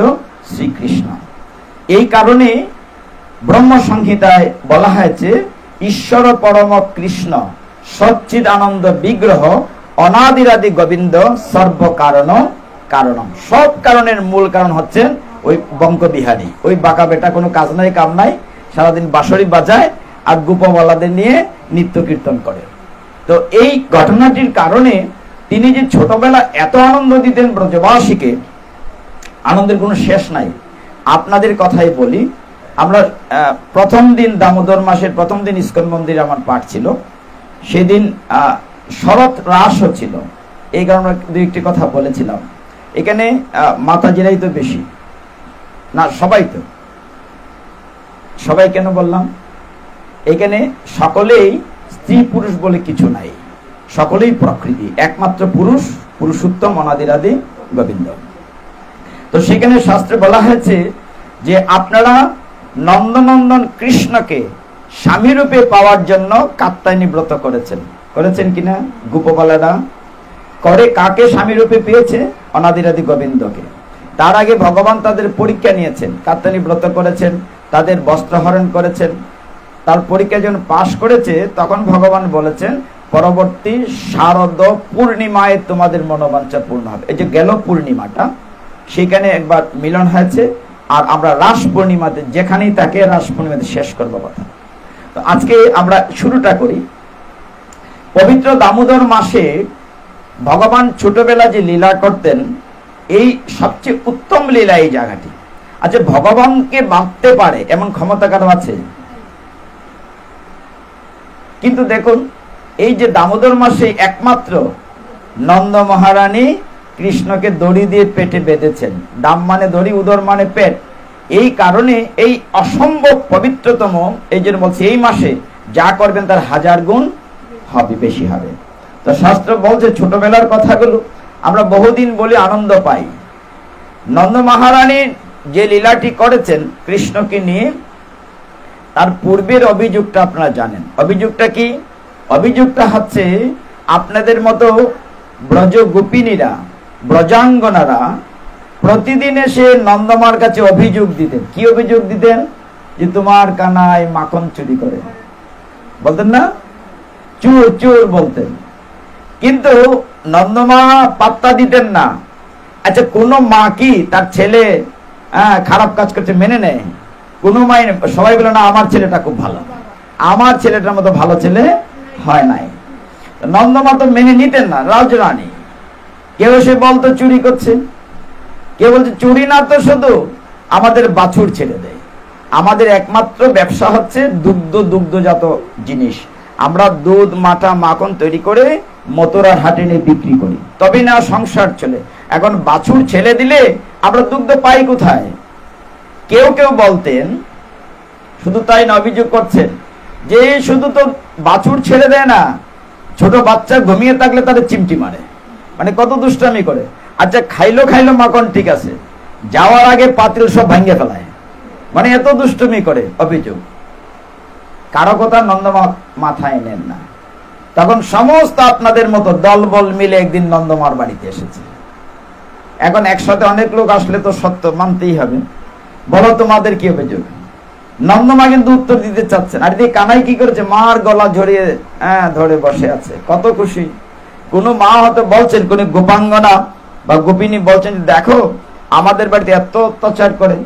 শ্রীকৃষ্ণ। এই কারণে ব্রহ্ম সংহিতায় বলা হয়েছে ঈশ্বর পরম কৃষ্ণ সচ্চিদ আনন্দ বিগ্রহ অনাদিরাদি গোবিন্দ সর্ব কারণ কারণম। সব কারণের মূল কারণ হচ্ছেন ওই বঙ্কবিহারী, ওই বাঁকা বেটা, কোনো কাজ নাই কাম নাই, সারাদিন বাঁশরি বাজায় আর গোপবালাদের নিয়ে নিত্য কীর্তন করে। তো এই ঘটনাটির কারণে তিনি যে ছোটবেলা এত আনন্দ দিতেন ব্রজবাসীকে, আনন্দের কোনো শেষ নাই। আপনাদের কথাই বলি, আমরা প্রথম দিন দামোদর মাসের প্রথম দিন ইস্কন মন্দিরে আমার পাঠ ছিল, সেদিন শরৎ রাস ছিল। এই কারণে দু একটি কথা বলেছিলাম। এখানে মাতাজিরাই তো বেশি না, সবাই কেন বললাম? এখানে সকলেই স্ত্রী পুরুষ বলে কিছু নাই, সকলেই প্রকৃতি, একমাত্র পুরুষ পুরুষোত্তম অনাদিরাদি গোবিন্দ। তো সেখানে শাস্ত্রে বলা হয়েছে যে আপনারা নন্দনন্দন কৃষ্ণকে স্বামী রূপে পাওয়ার জন্য কাত্যায়নী ব্রত করেছেন কিনা? গোপবালারা করে কাকে স্বামী রূপে পেয়েছে? অনাদিরাদি গোবিন্দকে। তার আগে ভগবান তাদের পরীক্ষা নিয়েছেন, কাত্যায়নী ব্রত করেছেন, তাদের বস্ত্রহরণ করেছেন। তার পরীক্ষা যখন পাশ করেছে, তখন ভগবান বলেছেন পরবর্তী শারদ পূর্ণিমায় তোমাদের মনোবাঞ্ছা পূর্ণ হবে। এই যে গেল পূর্ণিমাটা, সেখানে একবার মিলন হয়েছে, আর আমরা রাস পূর্ণিমাতে যেখানেই তাকে রাস পূর্ণিমাতে শেষ করবো কথা। তো আজকে আমরা শুরুটা করি। পবিত্র দামোদর মাসে ভগবান ছোটবেলা যে লীলা করতেন, এই সবচেয়ে উত্তম লীলা এই জায়গাটি। আচ্ছা, ভগবানকে মাপতে পারে এমন ক্ষমতা কারো আছে? কিন্তু দেখুন, এই যে দামোদর মাসে একমাত্র নন্দ মহারানী কৃষ্ণকে দড়ি দিয়ে পেটে বেঁধেছেন। দাম মানে দড়ি, উদর মানে পেট। এই কারণে এই অসম্ভব পবিত্রতম, এই জন্য বলছে এই মাসে যা করবেন তার 1000 গুণ হবে, বেশি হবে। তো শাস্ত্র বলছে ছোটবেলার কথাগুলো আমরা বহুদিন বলে আনন্দ পাই। নন্দ মহারানী যে লীলাটি করেছেন কৃষ্ণকে নিয়ে, তার পূর্বের অভিযোগটা আপনারা জানেন। অভিযোগটা কি? অভিযোগটা হচ্ছে আপনাদের মতো ব্রজ গোপিনীরা, ব্রজাঙ্গনারা প্রতিদিন এসে নন্দমার কাছে অভিযোগ দিতেন। কি অভিযোগ দিতেন? যে তোমার কানায় মাখন চুরি করে, বলতেন না? চোর চোর বলতেন। কিন্তু নন্দমা পাত্তা দিতেন না। আচ্ছা, কোন মা কি তার ছেলে খারাপ কাজ করছে মেনে নেয়? কোন মাই, সবাই বলে না আমার ছেলেটা খুব ভালো, আমার ছেলেটার মতো ভালো ছেলে হয় নাই। নন্দমা তো মেনে নিতেন না, রাজরানী। কেউ এসে বলতো চুরি করছে, কেউ বলছে চুরি না তো শুধু আমাদের বাছুর ছেড়ে দেয়। আমাদের একমাত্র ব্যবসা হচ্ছে দুগ্ধজাত জিনিস। আমরা দুধ, মাটা, মাখন তৈরি করে মথুরার হাটে নিয়ে বিক্রি করি, তবে না সংসার চলে। এখন বাছুর ছেড়ে দিলে আমরা দুগ্ধ পাই কোথায়? কেউ কেউ বলতেন, শুধু তাই না, অভিযোগ করছেন যে শুধু তো বাছুর ছেড়ে দেয় না, ছোট বাচ্চা ঘুমিয়ে থাকলে তাদের চিমটি মারে, মানে কত দুষ্টামি করে। আচ্ছা, খাইলো মাখন ঠিক আছে, যাওয়ার আগে পাতিল সব ভাঙিয়ে ফেলায়, মানে এত দুষ্টুমি করে। অভিযোগ কারো কথা নন্দ মাথায় নেন না। তখন সমস্ত আপনাদের মতো দলবল মিলে একদিন নন্দমার বাড়িতে এসেছে। এখন একসাথে অনেক লোক আসলে তো সত্য মানতেই হবে। বলো তোমাদের কি অভিযোগ? নন্দমা কিন্তু উত্তর দিতে চাচ্ছেন। আর দিয়ে কানাই কি করেছে? মার গলা জড়িয়ে ধরে বসে আছে, কত খুশি। কোন মা হয়তো বলছেন, কোন গোপাঙ্গনা বা গোপিনী বলছেন, দেখো আমাদের বাড়িতে এত অত্যাচার করে।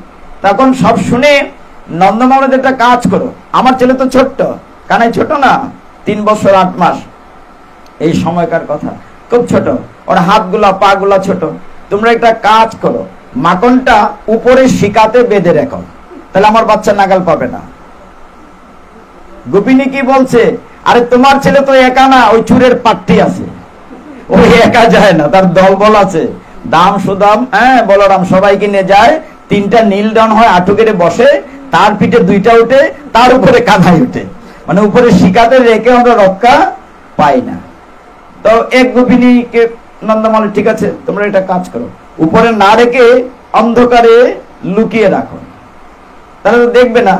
তখন সব শুনে নন্দমা একটা কাজ করো, আমার ছেলে তো ছোট্ট, কানাই ছোট না, 3 বছর 8 মাস, এই সময়কার কথা, খুব ছোট, ওর হাতগুলা পা গুলা ছোট। তোমরা একটা কাজ করো, মাখনটা উপরে শিকাতে বেঁধে রেখো, তাহলে আমার বাচ্চা নাগাল পাবে না। গোপিনী কি বলছে? আরে তোমার ছেলে তো একা না, ওই চুরের পাট্টি আছে, ওই একা যায় না, তার দলবল আছে, দাম সুদাম বলরাম সবাইকে নিয়ে যায়। 3টা নীল ডান হয়, আঁটু কেটে বসে, তার পিঠে 2টা উঠে, তার উপরে কাঁধাই উঠে, মানে উপরে শিকাতে রেখে আমরা রক্ষা পাই না। তো এক গোপিনীকে নন্দমাল, ঠিক আছে তোমরা একটা কাজ করো, উপরে না রেখে অন্ধকারে লুকিয়ে রাখো, তাহলে তো দেখবে না।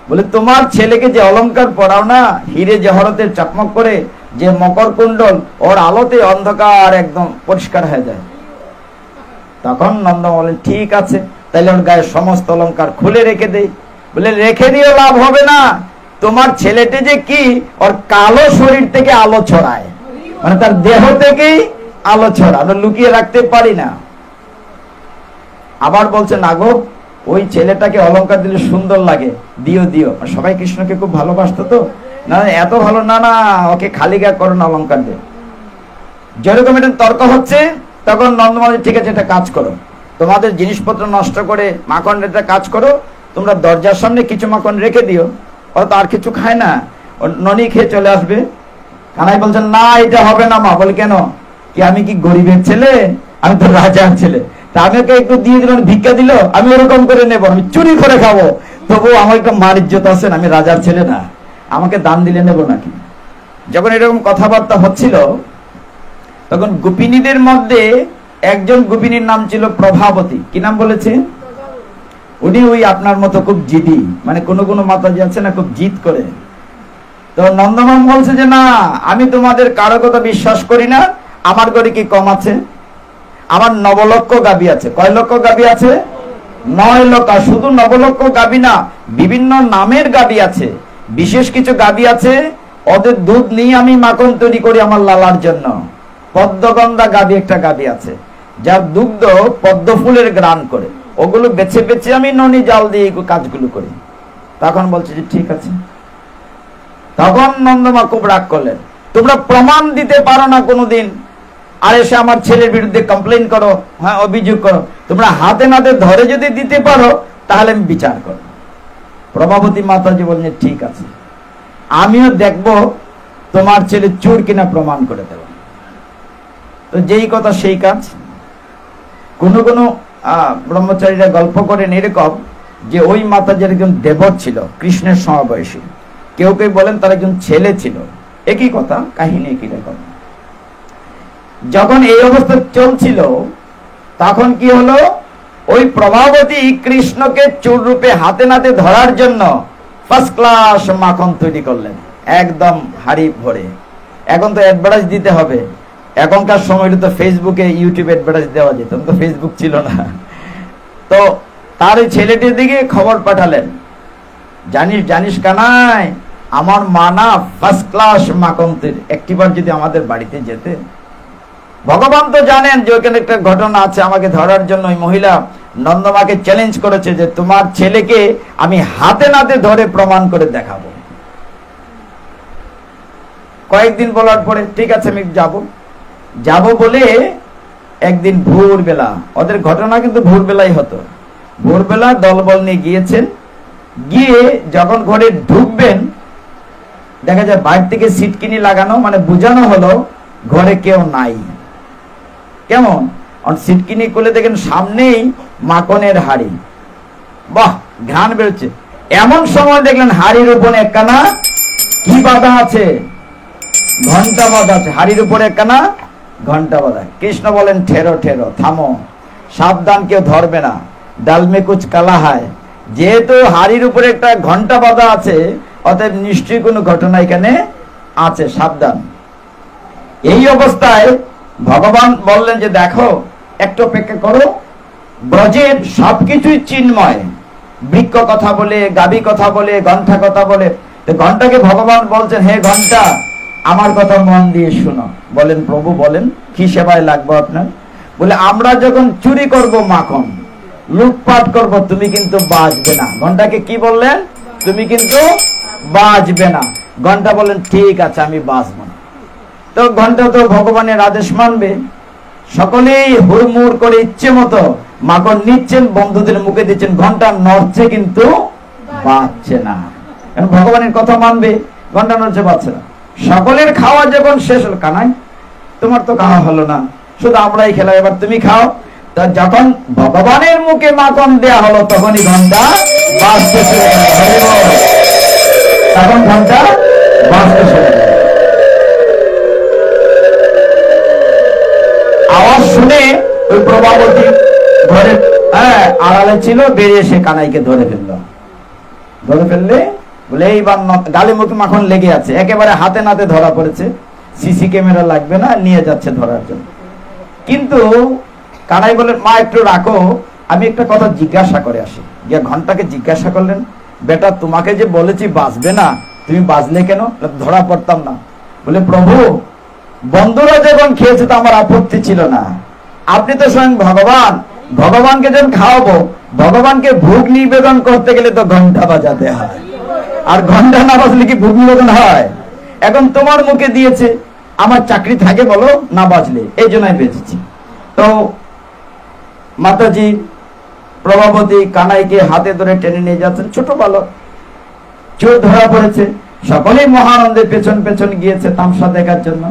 বলে তোমার ছেলেকে যে অলংকার পরাও না, হিরে জহরতের চকমক করে, যে মকর কুণ্ডল, ওর আলোতে অন্ধকার একদম পরিষ্কার হয়ে যায়। তখন নন্দ বলেন ঠিক আছে, তাহলে ওর গায়ে সমস্ত অলংকার খুলে রেখে দেই। বলে রেখে দিয়ে লাভ হবে না, তোমার ছেলেটি যে কি, ওর কালো শরীর থেকে আলো ছড়ায়, মানে তার দেহ থেকেই আলো ছড়া, আমরা লুকিয়ে রাখতে পারি না। আবার বলছে না গো, ওই ছেলেটাকে অলংকার দিলে সুন্দর লাগে, দিও দিও। সবাই কৃষ্ণকে খুব ভালোবাসতো তো, না এত ভালো না, না ওকে খালি গা করো না, অলংকার দে। যেরকম এটা তর্ক হচ্ছে, তখন নন্দমাল ঠিক আছে একটা কাজ করো, তোমাদের জিনিসপত্র নষ্ট করে মাখন একটা কাজ করো, তোমরা দরজার সামনে কিছু মাখন রেখে দিও, ওরা তো আর কিছু খায় না, ননি খেয়ে চলে আসবে। কানাই বলছেন না এটা হবে না মা। বলে কেন? কি আমি কি গরিবের ছেলে? আমি তো রাজার ছেলে, তা আমাকে একটু দিয়ে দিল, ভিক্ষা দিল, আমি ওরকম করে নেবো, আমি চুরি করে খাবো, তবু আমার একটা মান ইজ্জত আছে, আমি রাজার ছেলে না, আমাকে দান দিলে নেবো নাকি? যখন এরকম কথাবার্তা হচ্ছিল, তখন গোপিনীদের মধ্যে একজন গোপিনীর নাম ছিল প্রভাবতী। কি নাম বলেছে? উনি ওই আপনার মতো খুব জিদি, মানে কোন মাতাজি আছে না, খুব জিদ করে। তো নন্দমাম বলছে যে না, আমি তোমাদের কারো কথা বিশ্বাস করি না, আমার ঘরে কি কম আছে? আমার 9 লক্ষ গাভী আছে। কয় লক্ষ গাভী আছে? 9 লক্ষ। শুধু 9 লক্ষ গাভী না, বিভিন্ন নামের গাভী আছে, বিশেষ কিছু গাভী আছে, ওদের দুধ নিয়ে আমি মাখন তৈরি করি আমার লালার জন্য। পদ্মগন্ধা গাভী একটা গাভী আছে, যার দুগ্ধ পদ্ম ফুলের গ্রাণ করে, ওগুলো বেছে বেছে আমি ননি জাল দিয়ে কাজগুলো করি। তখন বলছে যে ঠিক আছে। তখন নন্দমা খুব রাগ করলেন, তোমরা প্রমাণ দিতে পারো না কোনোদিন, আর এসে আমার ছেলের বিরুদ্ধে কমপ্লেন করো, হ্যাঁ অভিযোগ করো। তোমরা হাতে নাতে ধরে যদি দিতে পারো তাহলে আমি বিচার করো। প্রভাবতী মাতাজি বললেন ঠিক আছে, আমিও দেখব তোমার ছেলে চোর কিনা প্রমাণ করে দেব। তো যেই কথা সেই কাজ। কোন কোন ব্রহ্মচারীরা গল্প করেন এরকম যে ওই মাতাজির একজন দেবর ছিল কৃষ্ণের সমবয়সী, কেউ কেউ বলেন তার একজন ছেলে ছিল, একই কথা, কাহিনী একই রকম। যখন এই অবস্থা চলছিল তখন কি হলো, ওই প্রভাবতী কৃষ্ণকে চোর রূপে হাতে নাতে ধরার জন্য ফার্স্ট ক্লাস মাখন তৈরি করলেন, একদম হাড়ি ভরে। এখন তো অ্যাডভার্টাইজ দিতে হবে, এখনকার সময়টা তো ফেসবুকে ইউটিউবে অ্যাডভার্টাইজ দেওয়া যেত, তো ফেসবুক ছিল না। তো তার ওই ছেলেটির দিকে খবর পাঠালেন, জানিস জানিস কানাই, আমার মা না ফার্স্ট ক্লাস মাখন তৈরি, একটিবার যদি আমাদের বাড়িতে যেতে। ভগবান তো জানেন যে ওখানে একটা ঘটনা আছে, আমাকে ধরার জন্য ওই মহিলা নন্দমাকে চ্যালেঞ্জ করেছে যে তোমার ছেলেকে আমি হাতে নাতে ধরে প্রমাণ করে দেখাবো। কয়েকদিন বলার পরে ঠিক আছে আমি যাব বলে একদিন ভোরবেলা, ওদের ঘটনা কিন্তু ভোরবেলাই হতো, ভোরবেলা দলবল নিয়ে গিয়েছেন, গিয়ে যখন ঘরে ঢুকবেন দেখা যায় বাইরে থেকে সিটকিনি লাগানো, মানে বোঝানো হলো ঘরে কেউ নাই। কেমন সিটকিনি খুলে দেখেন সামনেই মাখনের হাড়ি, বাহ ঘ্রাণ বেরোচ্ছে। এমন সময় দেখলেন হাড়ির উপরে একখানা কি বাঁধা আছে, ঘন্টা বাঁধা আছে, হাড়ির উপরে একখানা ঘন্টা বাঁধা। কৃষ্ণ বলেন ঠেরো ঠেরো, থামো, সাবধান, কেউ ধরবে না, ডাল মে কুছ কালা হয়। যেহেতু হাড়ির উপরে একটা ঘন্টা বাঁধা আছে, অতএব নিশ্চয়ই কোনো ঘটনা এখানে আছে, সাবধান। এই অবস্থায় ভগবান বললেন যে দেখো একটু অপেক্ষা করো, ব্রজের সবকিছুই চিন্ময়, বৃক্ষ কথা বলে, গাভী কথা বলে, ঘন্টা কথা বলে। তো ঘন্টাকে ভগবান বলছেন, হে ঘন্টা আমার কথা মন দিয়ে শুনো। বলেন প্রভু বলেন কি সেবায় লাগবো আপনার? বলে আমরা যখন চুরি করব মাখন, লুটপাট করব, তুমি কিন্তু বাঁচবে না। ঘন্টাকে কি বললেন? তুমি কিন্তু বাঁচবে না। ঘন্টা বলেন ঠিক আছে আমি বাঁচবো না। তো ঘন্টা তো ভগবানের আদেশ মানবে, সকলেই হুড়মুড় করে ইচ্ছে মতো মাখন নিচ্ছেন, বন্ধুদের মুখে দিচ্ছেন, ঘন্টা নড়ছে কিন্তু বাঁচছে না। ভগবানের কথা মানবে, ঘন্টা নড়ছে বাঁচছে না। সকলের খাওয়া যখন শেষ হল, কানাই তোমার তো খাওয়া হলো না, শুধু আমরাই খেলাম, এবার তুমি খাও। তা যখন ভগবানের মুখে মাখন দেয়া হলো তখনই ঘন্টা বাজতে শুরু করলো, তখন ঘন্টা বাজতে শুরু করলো। আওয়াজ শুনে ওই প্রভাবতী ঘরে আড়ালে ছিল, বেরিয়ে এসে কানাইকে ধরে ফেললো। ধরে ফেললে বলে এইবার গালে মুখে মাখন লেগে আছে, একেবারে হাতে নাতে ধরা পড়েছে, সিসি ক্যামেরা লাগবে না, নিয়ে যাচ্ছে ধরার জন্য। কিন্তু কানাই বলেন মা একটু রাখো, আমি একটা কথা জিজ্ঞাসা করে আসি। গিয়ে ঘন্টাকে জিজ্ঞাসা করলেন, বেটা তোমাকে যে বলেছি বাঁচবে না, তুমি বাঁচলে কেন? ধরা পড়তাম না। বলে প্রভু বন্ধুরা যখন খেয়েছে তো আমার আপত্তি ছিল না, আপনি তো স্বয়ং ভগবান, ভগবানকে যখন খাওয়াবো, ভগবানকে ভোগ নিবেদন করতে গেলে তো ঘন্টা বাজাতে হয়, আর ঘন্টা না বাজলে কি ভোগ নিবেদন হয়? এখন তোমার মুখে দিয়েছে, আমার চাকরি থাকে বলো না বাজলে, এই জন্যই বেঁচেছি। তো মাতাজি প্রভাবতী কানাইকে হাতে ধরে টেনে নিয়ে যাচ্ছেন, ছোট বালক, চোর ধরা পড়েছে, সকলেই মহানন্দে পেছন পেছন গিয়েছে তামসা দেখার জন্য।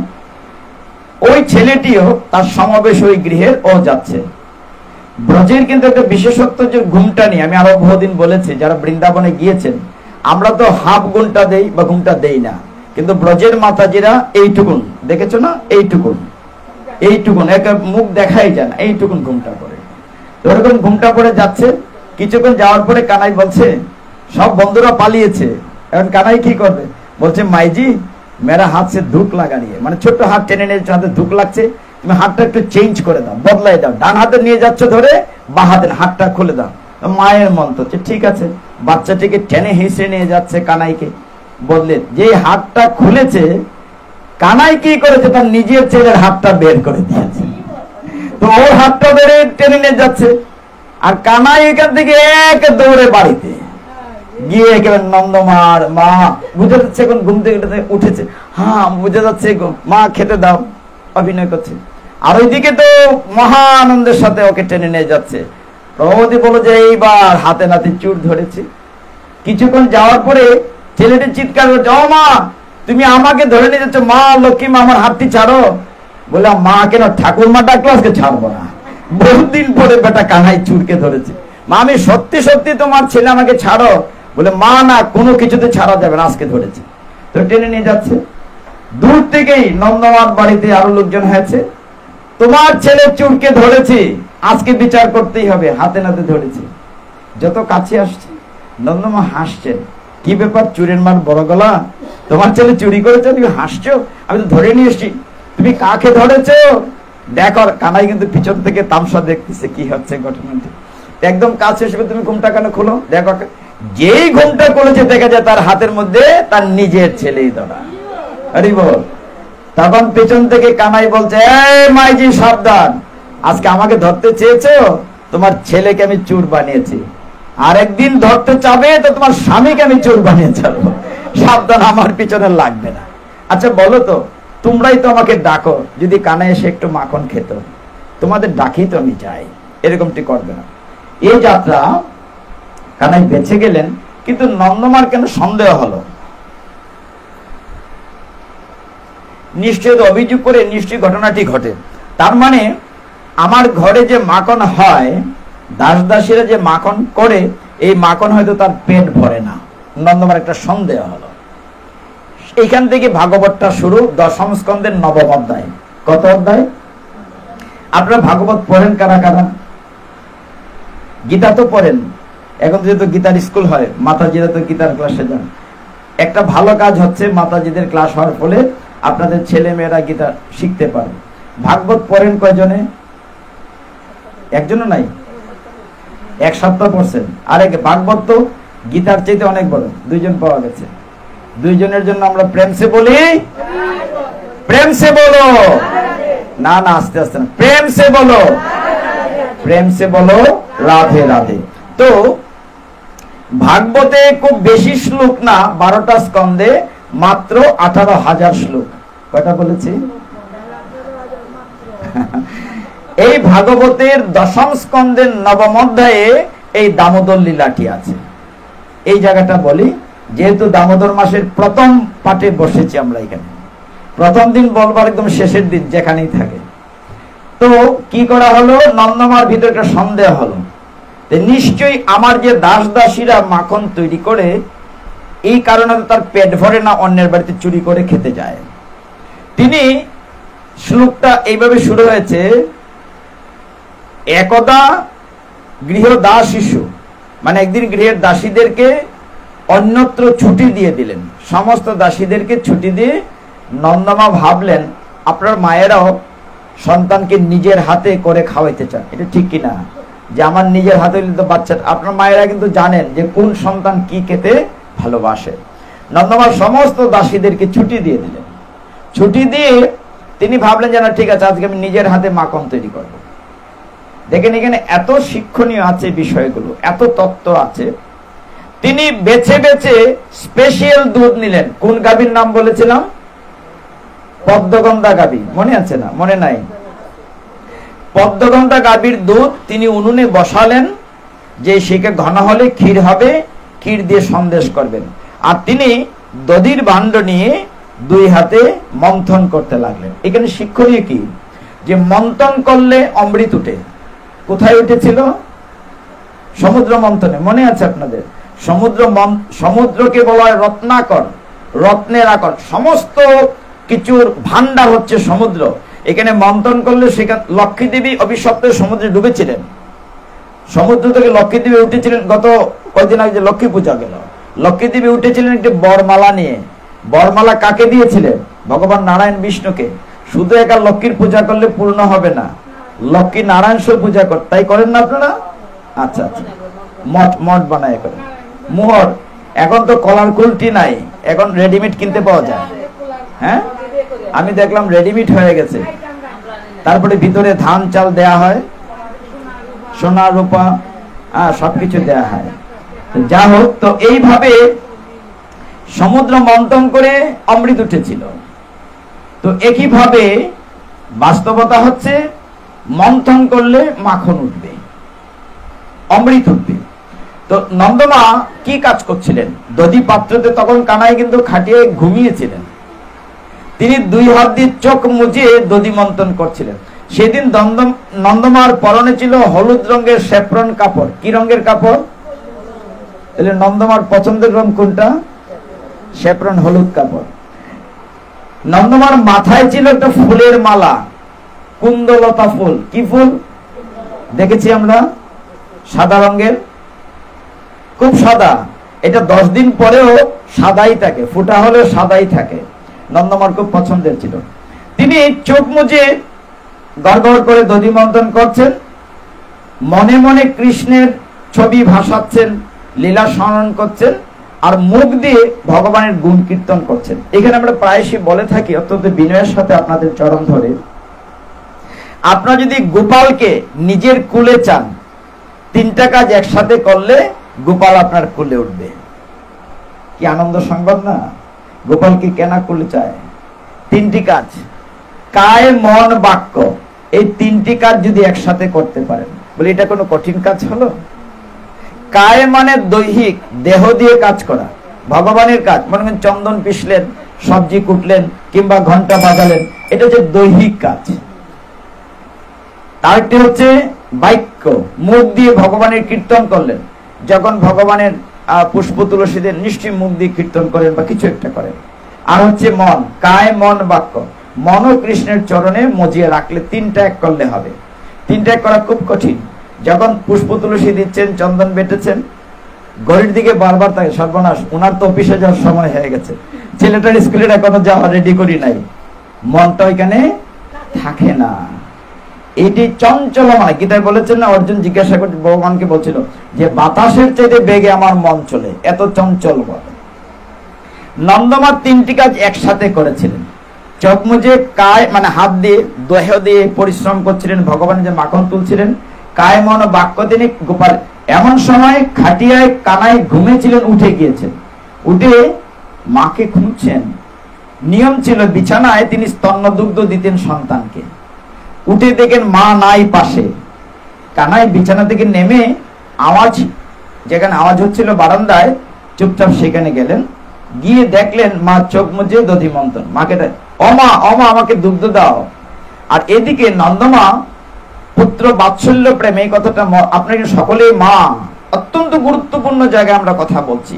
ওই ছেলেটিও তার সমাবেশ ওই গৃহের ও যাচ্ছে। ব্রজের কিন্তু একটা বিশেষত্ব যে ঘুমটা নিয়ে আমি আরো বহুদিন বলেছি, যারা বৃন্দাবনে গিয়েছেন, আমরা তো হাফ ঘুমটা দেই বা ঘুমটা দেই না, কিন্তু ব্রজের মাতাজিরা এইটুকুন দেখেছো না, এইটুকুন একটা মুখ দেখাই যায় না, এইটুকুন ঘুমটা পড়ে। ওরকম ঘুমটা পড়ে যাচ্ছে। কিছুক্ষণ যাওয়ার পরে কানাই বলছে সব বন্ধুরা পালিয়েছে, এখন কানাই কি করবে? বলছে মাইজি মেরা হাত সে ধুক লাগা নিয়ে, মানে ছোট্ট হাত টেনে নিয়ে হাতে ধুক লাগছে, তুমি হাতটা একটু চেঞ্জ করে দাও, বদলাই দাও, ডান হাতে নিয়ে যাচ্ছ ধরে, বা হাতের হাতটা খুলে দাও। মায়ের মন তো ঠিক আছে, বাচ্চাটিকে টেনে হেসে নিয়ে যাচ্ছে কানাইকে বদলে। যে হাতটা খুলেছে, কানাই কি করেছে, তার নিজের ছেলের হাতটা বের করে দিয়েছে। তো ওর হাতটা ধরে টেনে নিয়ে যাচ্ছে, আর কানাই এখান থেকে এক দৌড়ে বাড়িতে গিয়ে একেবারে নন্দমার মা, বুঝে যাচ্ছে এখন ঘুম থেকে উঠেছে, হ্যাঁ বুঝে যাচ্ছে মা খেতে দাও, অভিনয় করছে। আর ওইদিকে তো মহানন্দের সাথে ওকে টেনে নিয়ে যাচ্ছে। প্রভাবতী বলো যে এইবার হাতে নাতে চুর ধরেছে। কিছুক্ষণ যাওয়ার পরে ছেলেটি চিৎকার করছে, ও মা তুমি আমাকে ধরে নিয়ে যাচ্ছ, মা লক্ষ্মী মা আমার হাতটি ছাড়ো। বলে মা কেন ঠাকুরমা ডাকলো, আজকে ছাড়বো না। বহুদিন পরে বেটা কানাই চুরকে ধরেছে, মা আমি সত্যি সত্যি তোমার ছেলে, আমাকে ছাড়ো। বলে মা না, কোনো কিছুতে ছাড়া যাবে না, আজকে ধরেছে। তো টেনে নিয়ে যাচ্ছে। দূর থেকেই নন্দমার বাড়িতে আরো লোকজন হয়েছে, তোমার ছেলে চুরকে ধরেছে, আজকে বিচার করতেই হবে, হাতে নাতে ধরেছে। যত কাছে আসছে নন্দমা হাসছেন, কি ব্যাপার চুরের মার বড় গলা, তোমার ছেলে চুরি করেছে, তুমি হাসছো, আমি তো ধরে নিয়ে এসছি, তুমি কাকে ধরেছো দেখো। কানাই কিন্তু পিছন থেকে তামসা দেখতেছে কি হচ্ছে ঘটনাটি। একদম কাছে এসে তুমি ঘুমটা কেন খোলো, দেখো। যেই ঘুমটা খুলেছে দেখা যায় তার হাতের মধ্যে তার নিজের ছেলেই ধরা। আরে বল, তখন পেছন থেকে কানাই বলছে, এই মাইজি সাবধান, আজকে আমাকে ধরতে চেয়েছো, তোমার ছেলেকে আমি চোর বানিয়েছি, আর একদিন ধরতে চাবে তো তোমার স্বামীকে আমি চোর বানিয়ে ছাড়বো, সাবধান, আমার পিছনে লাগবে না। আচ্ছা বলো তো, তোমরাই তো আমাকে ডাকো, যদি কানাই এসে একটু মাখন খেত, তোমাদের ডাকি তো আমি যাই, এরকমটি করবে না। এই যাত্রা কানাই বেঁচে গেলেন, কিন্তু নন্দমার কেন সন্দেহ হলো? নিশ্চয় অভিযোগ করে নিশ্চয়ই ঘটনাটি ঘটে। তার মানে আমার ঘরে যে মাখন হয়, দাস দাসীরা যে মাখন করে, এই মাখন হয়তো তার পেট ভরে না। নন্দমার একটা সন্দেহ হলো। এইখান থেকে ভাগবতটা শুরু, দশম স্কন্ধের নবম অধ্যায়। কত অধ্যায়? আপনারা ভাগবত পড়েন কারা কারা? গীতা তো পড়েন, এখন যেহেতু গীতার স্কুল হয়, মাতাজিরা তো গীতার ক্লাসে যান। একটা ভালো কাজ হচ্ছে, মাতাজিদের ক্লাস হওয়ার ফলে আপনাদের ছেলে মেয়েরা গীতা শিখতে পারে। ভাগবত পড়েন কয়জনে? একজনও নাই, এক সপ্তাহ পড়ছেন। আরেক ভাগবত তো গীতার চাইতে অনেক বড়, দুইজন পাওয়া গেছে। দুইজনের জন্য আমরা প্রেম সে বলি, প্রেম সে বলো, না না আস্তে আস্তে না, প্রেম সে বলো, প্রেম সে বলো রাধে রাধে। তো ভাগবতে খুব বেশি শ্লোক না, 12টা স্কন্ধে মাত্র 18,000 শ্লোক। কয়টা বলেছি? এই ভাগবতের দশম স্কন্ধের নবম অধ্যায়ে এই দামোদর লীলাটি আছে। এই জায়গাটা বলি, যেহেতু দামোদর মাসের প্রথম পাঠে বসেছি আমরা, এখানে প্রথম দিন বলবার একদম শেষের দিন যেখানেই থাকে। তো কি করা হলো, নন্দমার ভিতরে একটা সন্দেহ হলো, নিশ্চয়ই আমার যে দাস দাসীরা মাখন তৈরি করে, এই কারণে তার পেট ভরে না, অন্যের বাড়িতে চুরি করে খেতে যায়। তিনি শ্লোকটা এইভাবে শুরু হয়েছে, একদা গৃহ দাস শিশু, মানে একদিন গৃহের দাসীদেরকে অন্যত্র ছুটি দিয়ে দিলেন, সমস্ত দাসীদেরকে ছুটি দিয়ে নন্দমা ভাবলেন আপনার মায়েরাও সন্তানকে নিজের হাতে করে খাওয়াইতে চান, এটা ঠিক কিনা? যে আমার নিজের হাতে তো বাচ্চা, আপনার মায়েরা কিন্তু জানেন যে কোন সন্তান কি খেতে ভালোবাসে। নন্দমা সমস্ত দাসীদেরকে ছুটি দিয়ে দিলেন। ছুটি দিয়ে তিনি ভাবলেন যে না ঠিক আছে, আজকে আমি নিজের হাতে মাখন তৈরি করব। দেখেন এখানে এত শিক্ষণীয় আছে বিষয়গুলো, এত তত্ত্ব আছে। তিনি বেছে বেছে স্পেশাল দুধ নিলেন। কোন গাভীর নাম বলেছিলাম? পদ্মগন্ধা গাভী, মনে আছে না? মনে নাই? পদ্মগন্ধা গাভীর দুধ তিনি উনুনে বসালেন, যে সেকে ঘন হলে ক্ষীর হবে, ক্ষীর দিয়ে সন্দেশ করবেন। আর তিনি দধির ভাণ্ড নিয়ে দুই হাতে মন্থন করতে লাগলেন। এখানে শিক্ষণীয় কি, যে মন্থন করলে অমৃত উঠে। কোথায় উঠেছিল? সমুদ্র মন্থনে, মনে আছে আপনাদের? সমুদ্রকে বলা হয় রত্নাকর, রত্নের আকর, সমস্ত কিছুর ভান্ডার হচ্ছে সমুদ্র। এখানে মন্থন করলে সেখানে লক্ষ্মী দেবী অভিশপ্ত সমুদ্রে ডুবেছিলেন। সমুদ্র থেকে লক্ষ্মী দেবী উঠেছিলেন, গত কয়েকদিন আগে যে লক্ষ্মী পূজা গেল, লক্ষ্মী দেবী উঠেছিলেন একটি বরমালা নিয়ে। বরমালা কাকে দিয়েছিলেন? ভগবান নারায়ণ বিষ্ণুকে। শুধু একা লক্ষ্মীর পূজা করলে পূর্ণ হবে না, লক্ষ্মী নারায়ণ সব পূজা কর, তাই করেন না আপনারা? আচ্ছা আচ্ছা, মঠ মঠ বানায় করেন। মোহর, এখন তো কলার কুলটি নাই, এখন রেডিমেড কিনতে পাওয়া যায়। হ্যাঁ, আমি দেখলাম রেডিমেড হয়ে গেছে। তারপরে ভিতরে ধান চাল দেয়া হয়, সোনা রূপা সবকিছু দেয়া হয়। যা হোক, তো এইভাবে সমুদ্র মন্থন করে অমৃত উঠেছিল। তো একইভাবে বাস্তবতা হচ্ছে মন্থন করলে মাখন উঠবে, অমৃত উঠবে। তো নন্দমা কি কাজ করছিলেন? দধি পাত্রতে তখন কানাই কিন্তু খাটিয়ে ঘুমিয়েছিলেন। তিনি 2 হাত দিয়ে চোখ মুজিয়ে দধি মন্থন করছিলেন। সেদিন নন্দমার পরনে ছিল হলুদ রঙের স্যাফরন কাপড়। কি রঙের কাপড়? তাহলে নন্দমার পছন্দের রং কোনটা? স্যাফরন, হলুদ কাপড়। নন্দমার মাথায় ছিল একটা ফুলের মালা, কুন্দলতা ফুল। কি ফুল দেখেছি আমরা? সাদা রঙের, খুব সাদা। এটা 10 দিন পরেও সাদাই থাকে, ফুটা হলেও সাদাই থাকে। নন্দমার খুব পছন্দের ছিল। তিনি চোখ মুজে গড়গড় করে দধি মন্থন করছেন, মনে মনে কৃষ্ণের ছবি ভাসাচ্ছেন, লীলা স্মরণ করছেন, আর মুখ দিয়ে ভগবানের গুণ কীর্তন করছেন। এখানে আমরা প্রায়শই বলে থাকি, অত্যন্ত বিনয়ের সাথে আপনাদের চরণ ধরে, আপনারা যদি গোপালকে নিজের কুলে চান, 3টা কাজ একসাথে করলে গোপাল আপনার কুলে উঠবে। কি আনন্দ সংবাদ না? গোপালকে কেনা কুলে চায়? 3টি কাজ, কায় মন বাক্য, এই 3টি কাজ যদি একসাথে করতে পারেন, বলে এটা কোনো কঠিন কাজ হলো? কায় মানে দৈহিক, দেহ দিয়ে কাজ করা, ভগবানের কাজ। মনে করেন চন্দন পিষলেন, সবজি কুটলেন, কিংবা ঘন্টা বাজালেন, এটা হচ্ছে দৈহিক কাজ। আরেকটি হচ্ছে বাক্য, মুখ দিয়ে ভগবানের কীর্তন করলেন। যখন ভগবানের পুষ্প তুলসীদের নিশ্চয়ই মুখ দিয়ে কীর্তন করেন বা কিছু একটা করেন। আর হচ্ছে মন, কায় মন বাক্য, মন কৃষ্ণের চরণে মজিয়ে রাখলে 3টা এক করলে হবে। 3টা এক করা খুব কঠিন। যখন পুষ্প তুলসী দিচ্ছেন, চন্দন বেটেছেন, ঘড়ির দিকে বারবার তাকে, সর্বনাশ, ওনার তো অফিসে যাওয়ার সময় হয়ে গেছে, ছেলেটার স্কুলের এখনো যাওয়া রেডি করি নাই, মনটা ওইখানে থাকে না। এটি চঞ্চল, মানে গীতায় বলেছেন না, অর্জুন জিজ্ঞাসা করছে, ভগবানকে বলছিল যে বাতাসের চাইতে বেগে আমার মন চলে, এত চঞ্চল বল। নন্দমার 3টি কাজ একসাথে করেছিলেন। চোখ মুজে কায় মানে হাত দিয়ে, দেহ দিয়ে পরিশ্রম করছিলেন, ভগবানের যে মাখন তুলছিলেন। কায় মন বাক্য তিনি গোপাল। এমন সময় খাটিয়ায় কানাই ঘুমিয়েছিলেন, উঠে গিয়েছেন। উঠে মাকে খুঁজছেন। নিয়ম ছিল বিছানায় তিনি স্তন্য দুগ্ধ দিতেন সন্তানকে। উঠে দেখেন মা নাই পাশে। কানাই বিছানা থেকে নেমে আওয়াজ, যেখানে আওয়াজ হচ্ছিল বারান্দায়, চুপচাপ সেখানে গেলেন। গিয়ে দেখলেন মা চোখ মুজে দধি মন্থন। মাকে অমা অমা আমাকে দুগ্ধ দাও। আর এদিকে নন্দমা পুত্র বাৎসল্য প্রেম, এই কথাটা আপনাকে সকলেই, মা অত্যন্ত গুরুত্বপূর্ণ জায়গায় আমরা কথা বলছি।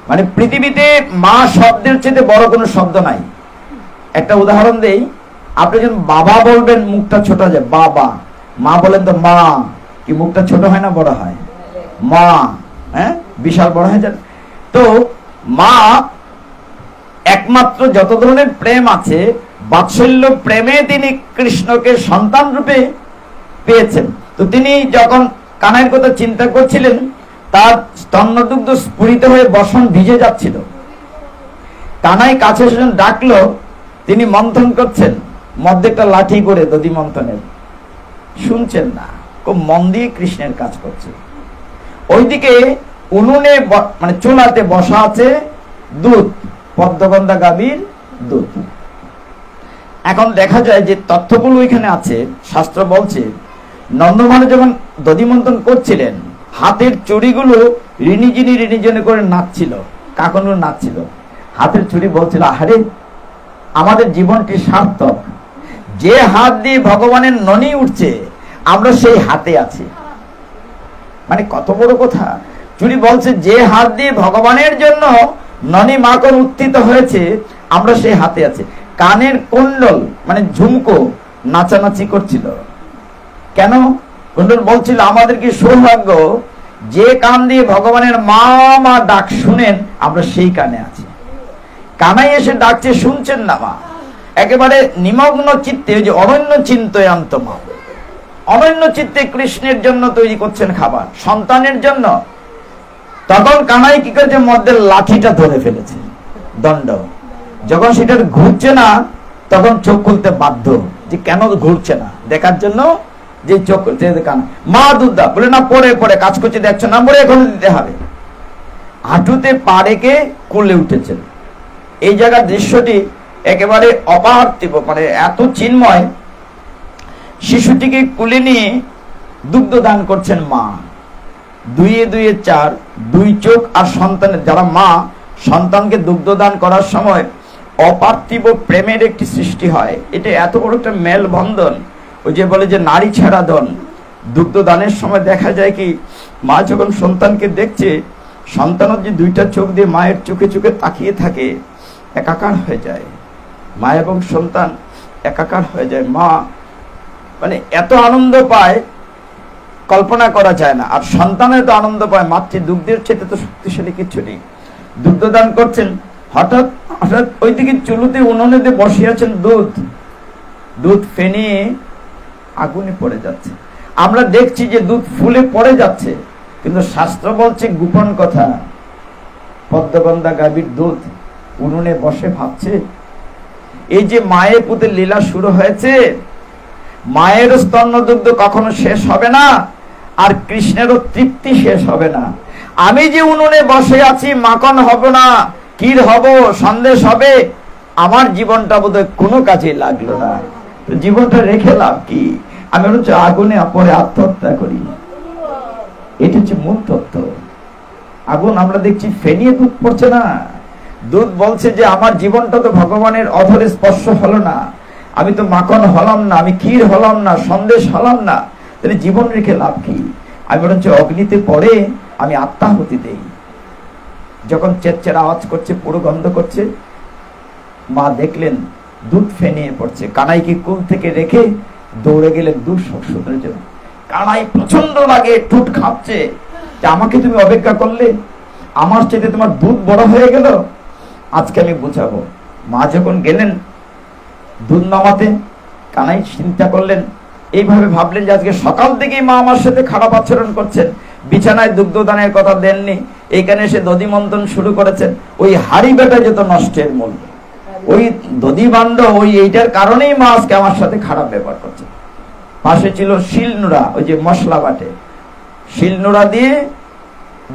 মানে পৃথিবীতে মা শব্দের চেয়ে বড় কোনো শব্দ নাই। একটা উদাহরণ দেই, আপনি যখন বাবা বলবেন মুখটা ছোট হয়, বাবা। মা বলেন তো মা, কি মুখটা ছোট হয় না বড় হয়? মা, হ্যাঁ, বিশাল বড় হয়ে যায়। তো মা একমাত্র যত ধরনের প্রেম আছে, বাৎসল্য প্রেমে তিনি কৃষ্ণকে সন্তান রূপে পেয়েছেন। তো তিনি যখন কানাইয়ের কথা চিন্তা করছিলেন, তার স্তন্যদুগ্ধ স্ফুরিত হয়ে বসন ভিজে যাচ্ছিল। কানাই কাছে এসে ডাকলো, তিনি মন্থন করছেন, মধ্যে একটা লাঠি করে দধি মন্থনের, শুনছেন না, খুব মন দিয়ে কৃষ্ণের কাজ করছে। ওইদিকে উনুনে মানে চুলাতে বসা আছে দুধ, পদ্মগন্ধা গাভীর দুধ। এখন দেখা যায় যে তথ্যগুলো এখানে আছে। শাস্ত্র বলছে নন্দমান যখন দধি মন্থন করছিলেন, হাতের চুড়িগুলো রিনিজিনি করে নাচছিল, কাকনগুলো নাচছিল। হাতের চুড়ি বলছিল, আরে আমাদের জীবনটি সার্থক। যে হাত দিয়ে ভগবানের ননি উঠছে, আমরা সেই হাতে আছি। মানে কত বড় কথা। চুড়ি বলছে, যে হাত দিয়ে ভগবানের জন্য ননি মাখন উত্থিত হয়েছে, আমরা সেই হাতে আছি। কানের কুণ্ডল মানে ঝুমকো নাচানাচি করছিল। কেন? কুণ্ডল বলছিল, আমাদের কি সৌভাগ্য, যে কান দিয়ে ভগবানের মা মা ডাক শুনেন, আমরা সেই কানে আছি। কানাই এসে ডাকছে, শুনছেন না মা, একেবারে নিমগ্ন চিত্তে, যে অনন্য চিন্তয়ান্ত মা, অনন্য চিত্তে কৃষ্ণের জন্য তৈরি করছেন খাবার, সন্তানের জন্য। তখন কানাই কি করেছে, মধ্যে লাঠিটা ধরে ফেলেছে, দণ্ড। যখন সেটা ঘুরছে না, তখন চোখ খুলতে বাধ্য, যে কেন ঘুরছে না দেখার জন্য, যে চোখ কানা। মা দুধ দা বলে, না পরে পরে কাজ করছে, দেখছো না, পরে এখন দিতে হবে। হাঁটুতে পা রেখে কুলে উঠেছেন। এই জায়গার দৃশ্যটি একেবারে অপার্থিব, মানে এত চিন্ময়। শিশুটিকে কুলে নিয়ে দুগ্ধ দান করছেন মা। 2-2-4, 2 চোখ আর সন্তানের, যারা মা সন্তানকে দুগ্ধ দান করার সময় অপার্থিব প্রেমের একটি সৃষ্টি হয়। এটা এত বড় একটা মেলবন্ধন। ওই যে বলে যে নারী ছাড়া দন, দুগ্ধদানের সময় দেখা যায় কি, মা যখন সন্তানকে দেখছে, সন্তানের যে দুইটা চোখ দিয়ে মায়ের চোখে চোখে তাকিয়ে থাকে, একাকার হয়ে যায়। মা এবং সন্তান একাকার হয়ে যায়। মা মানে এত আনন্দ পায়, কল্পনা করা যায় না। আর সন্তান এত আনন্দ পায়, মাতৃ দুগ্ধের চেয়ে তো শক্তিশালী কিছু নেই। দুগ্ধদান করছেন, হঠাৎ হঠাৎ ওইদিকে চুলুতে উনুনেতে বসে আছেন, দুধ ফেনিয়ে আগুনে পড়ে যাচ্ছে। আমরা দেখছি যে দুধ ফুলে পড়ে যাচ্ছে, কিন্তু শাস্ত্র বলছে গোপন কথা, পদ্মগন্ধা গাভীর দুধ উনুনে বসে ভাবছে। এই যে মায়ের পুতের লীলা শুরু হয়েছে, মায়ের স্তন্য দুগ্ধ কখনো শেষ হবে না, আর কৃষ্ণেরও তৃপ্তি শেষ হবে না। আমি যে উনুনে বসে আছি, মাখন হব না, ক্ষীর হব, সন্দেশ হবে, আমার জীবনটা বোধহয় কোনো কাজে লাগলো না, জীবনটা রেখে লাভ কি? আমি হচ্ছে আগুনে পরে আত্মহত্যা করি। এটা হচ্ছে মূল তত্ত্ব। আগুন আমরা দেখছি ফেনিয়ে দুধ পড়ছে না। দুধ বলছে যে আমার জীবনটা তো ভগবানের অধরে স্পর্শ হলো না, আমি তো মাখন হলাম না, আমি ক্ষীর হলাম না, সন্দেশ হলাম না, তাহলে জীবন রেখে লাভ কি? আমি বরঞ্চ অগ্নিতে পড়ে আমি আত্মাহুতি দেই। যখন চেচ্চের আওয়াজ করছে, পুরো গন্ধ করছে, মা দেখলেন দুধ ফেনিয়ে পড়ছে। কানাইকে কুল থেকে রেখে দৌড়ে গেলেন দুধ সংশোধনের জন্য। কানাই প্রচন্ড লাগে, ঠুট খাচ্ছে যে আমাকে তুমি অপেক্ষা করলে, আমার চেয়ে তোমার দুধ বড় হয়ে গেল, আজকে আমি বুঝাবো। মা যখন গেলেন দুধ নামাতে, কানাই চিন্তা করলেন, এইভাবে ভাবলেন যে আজকে সকাল থেকেই মা আমার সাথে খারাপ আচরণ করছেন, বিছানায় দুগ্ধদানের কথা দেননি, এইখানে এসে দধি মন্থন শুরু করেছেন। ওই হাড়ি বেটা যেত নষ্টের মূল, ওই দধি বান্ড, ওই এইটার কারণেই মা আজকে আমার সাথে খারাপ ব্যবহার করছে। পাশে ছিল শিলনোড়া, ওই যে মশলা বাটে, শিলনোড়া দিয়ে